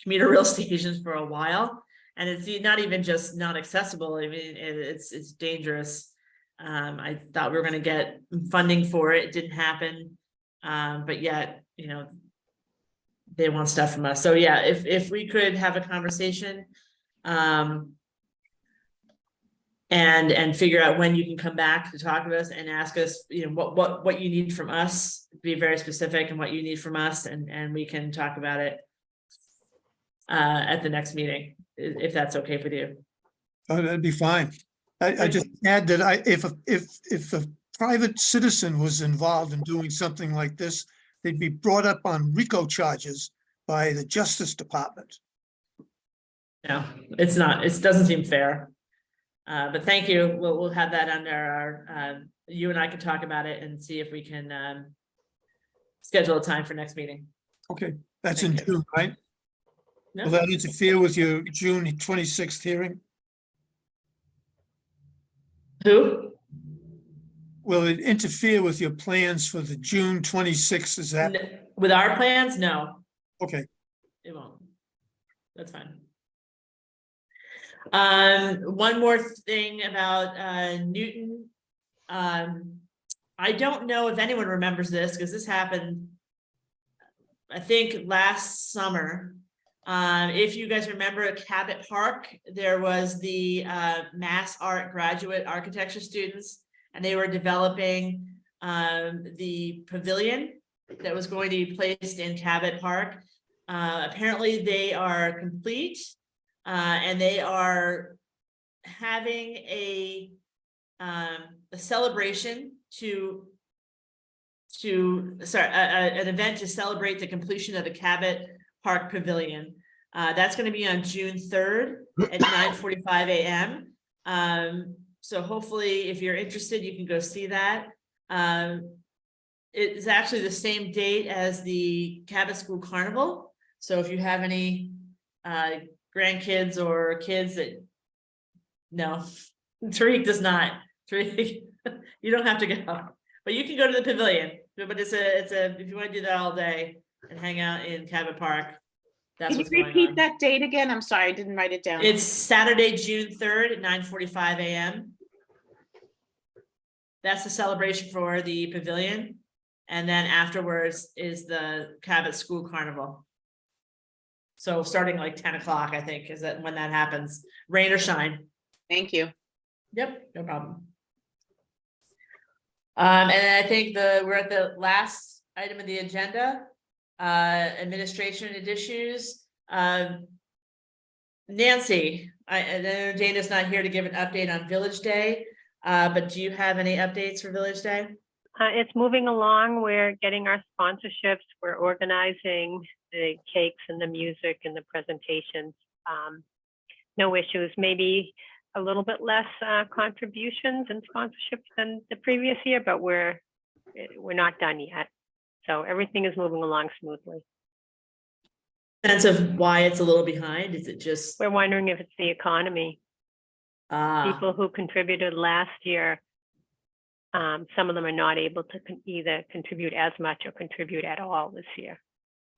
commuter rail stations for a while, and it's not even just not accessible. I mean, it's dangerous. I thought we were going to get funding for it. It didn't happen. But yet, you know, they want stuff from us. So yeah, if we could have a conversation, and figure out when you can come back to talk to us and ask us, you know, what you need from us, be very specific and what you need from us, and we can talk about it at the next meeting, if that's okay with you. Oh, that'd be fine. I just add that if a private citizen was involved in doing something like this, they'd be brought up on RICO charges by the Justice Department. No, it's not. It doesn't seem fair. But thank you. We'll have that under our, you and I can talk about it and see if we can schedule a time for next meeting. Okay, that's Thank in you. June, right? No? Will that interfere with your June 26th hearing? Who? Will it interfere with your plans for the June 26th? Is that, With our plans? No, okay, it won't. That's fine. One more thing about Newton. I don't know if anyone remembers this because this happened, I think, last summer. If you guys remember at Cabot Park, there was the Mass Art graduate architecture students, and they were developing the pavilion that was going to be placed in Cabot Park. Apparently they are complete, and they are having a celebration an event to celebrate the completion of the Cabot Park Pavilion. That's going to be on June 3rd at 9:45 a.m. So hopefully, if you're interested, you can go see that. It is actually the same date as the Cabot School Carnival. So if you have any grandkids or kids that, no, Tariq does not. Tariq, you don't have to go, but you can go to the pavilion. But it's a, if you want to do that all day and hang out in Cabot Park, that's Can you what's going repeat on. that date again? I'm sorry, I didn't write it down. It's Saturday, June 3rd at 9:45 a.m. That's the celebration for the pavilion. And then afterwards is the Cabot School Carnival. So starting like 10 o'clock, I think, is that when that happens, rain or shine. Thank you. Yep, no problem. And then I think we're at the last item of the agenda, administration and issues. Nancy, I know Dana's not here to give an update on Village Day, but do you have any updates for Village Day? It's moving along. We're getting our sponsorships. We're organizing the cakes and the music and the presentations. No issues, maybe a little bit less contributions and sponsorships than the previous year, but we're not done yet. So everything is moving along smoothly. Sense of why it's a little behind? Is it just We're wondering if it's the economy. ah, People who contributed last year, some of them are not able to either contribute as much or contribute at all this year.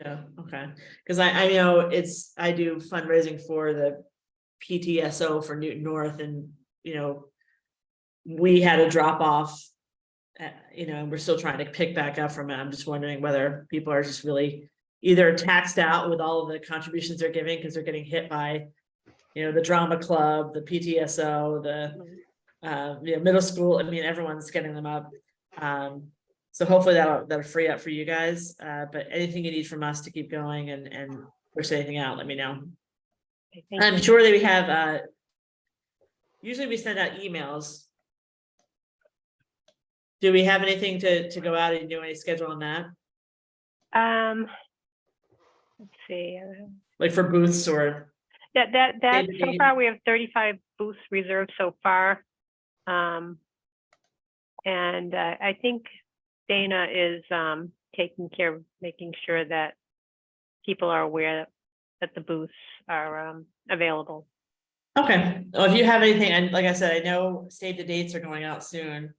yeah, okay. Because I know I do fundraising for the PTSO for Newton North, and we had a drop off. And we're still trying to pick back up from it. I'm just wondering whether people are just really either taxed out with all of the contributions they're giving because they're getting hit by, the drama club, the PTSO, the middle school. I mean, everyone's getting them up. So hopefully that'll free up for you guys. But anything you need from us to keep going and push anything out, let me know. Thank I'm you. sure that we have. Usually we send out emails. Do we have anything to go out and do any schedule on that? Let's see. Like for booths or? That Save the so date. far we have 35 booths reserved so far. And I think Dana is taking care of making sure that people are aware that the booths are available. Okay, well, if you have anything, and like I said, I know save the dates are going out soon.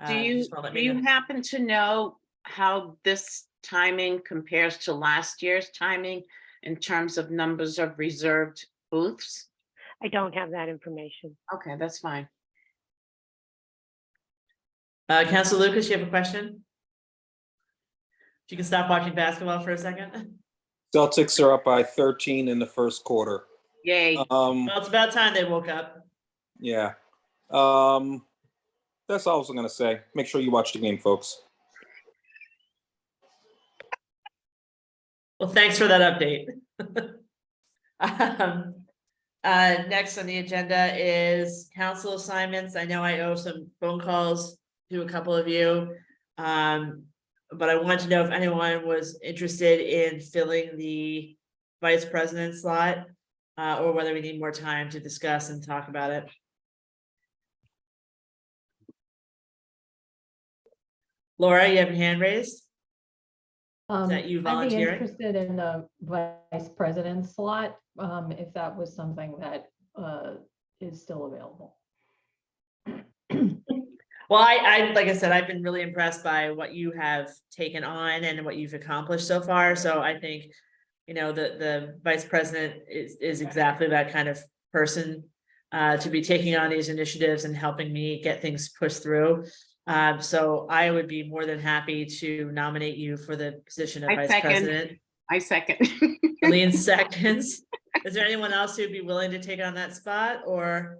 Do you, Just wanna let do me you know. happen to know how this timing compares to last year's timing in terms of numbers of reserved booths? I don't have that information. Okay, that's fine. Council Lucas, you have a question? If you can stop watching basketball for a second. Celtics are up by 13 in the first quarter. Yay. Well, it's about time they woke up. Yeah. That's all I was gonna say. Make sure you watch the game, folks. Well, thanks for that update. Next on the agenda is council assignments. I know I owe some phone calls to a couple of you. But I wanted to know if anyone was interested in filling the vice president slot, or whether we need more time to discuss and talk about it. Laura, you have your hand raised? that you I'd be volunteering? interested in the vice president slot, if that was something that is still available. Well, I like I said, I've been really impressed by what you have taken on and what you've accomplished so far. So I think, you know, the vice president is exactly that kind of person to be taking on these initiatives and helping me get things pushed through. So I would be more than happy to nominate you for the position of I vice second. president. I second. Eileen seconds. Is there anyone else who'd be willing to take on that spot, or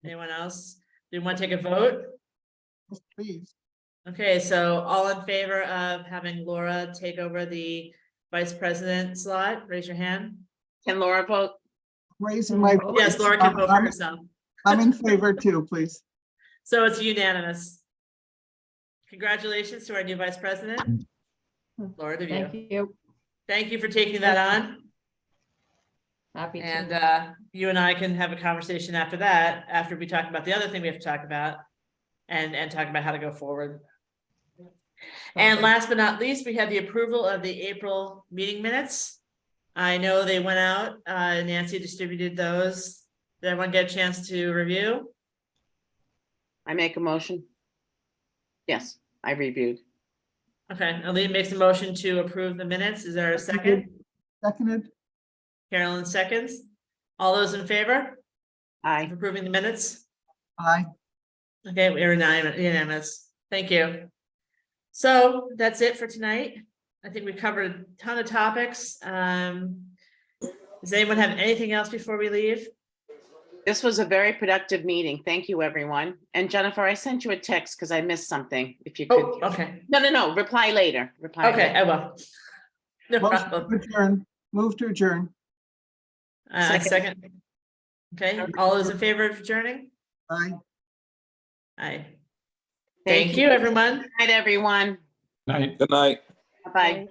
anyone else? Do you want to take a vote? Please. Okay, so all in favor of having Laura take over the vice president slot, raise your hand. Can Laura vote? Raising my. Yes, Laura can vote for I'm- herself. I'm in favor too, please. So it's unanimous. Congratulations to our new vice president. Laura Thank DeVito. you. Thank you for taking that on. Happy to. And you and I can have a conversation after that, after we talk about the other thing we have to talk about and talk about how to go forward. And Okay. last but not least, we have the approval of the April meeting minutes. I know they went out, Nancy distributed those Did everyone get a chance to review? I make a motion. Yes, I reviewed. Okay, Aline makes a motion to approve the minutes. Is there a second? Seconded, Carolyn seconds. All those in favor of Aye. approving the minutes? aye. Okay, we are unanimous. Thank you. So that's it for tonight. I think we covered a ton of topics. Does anyone have anything else before we leave? This was a very productive meeting. Thank you, everyone. And Jennifer, I sent you a text because I missed something. If you Oh, could, okay. no, reply later. Reply. Okay, later. I will. No Motion problem. to adjourn, move to adjourn. Second. Okay, all those in favor of adjourning? Aye. Aye. Thank you, everyone. Good night, everyone. Night. Good night. Bye.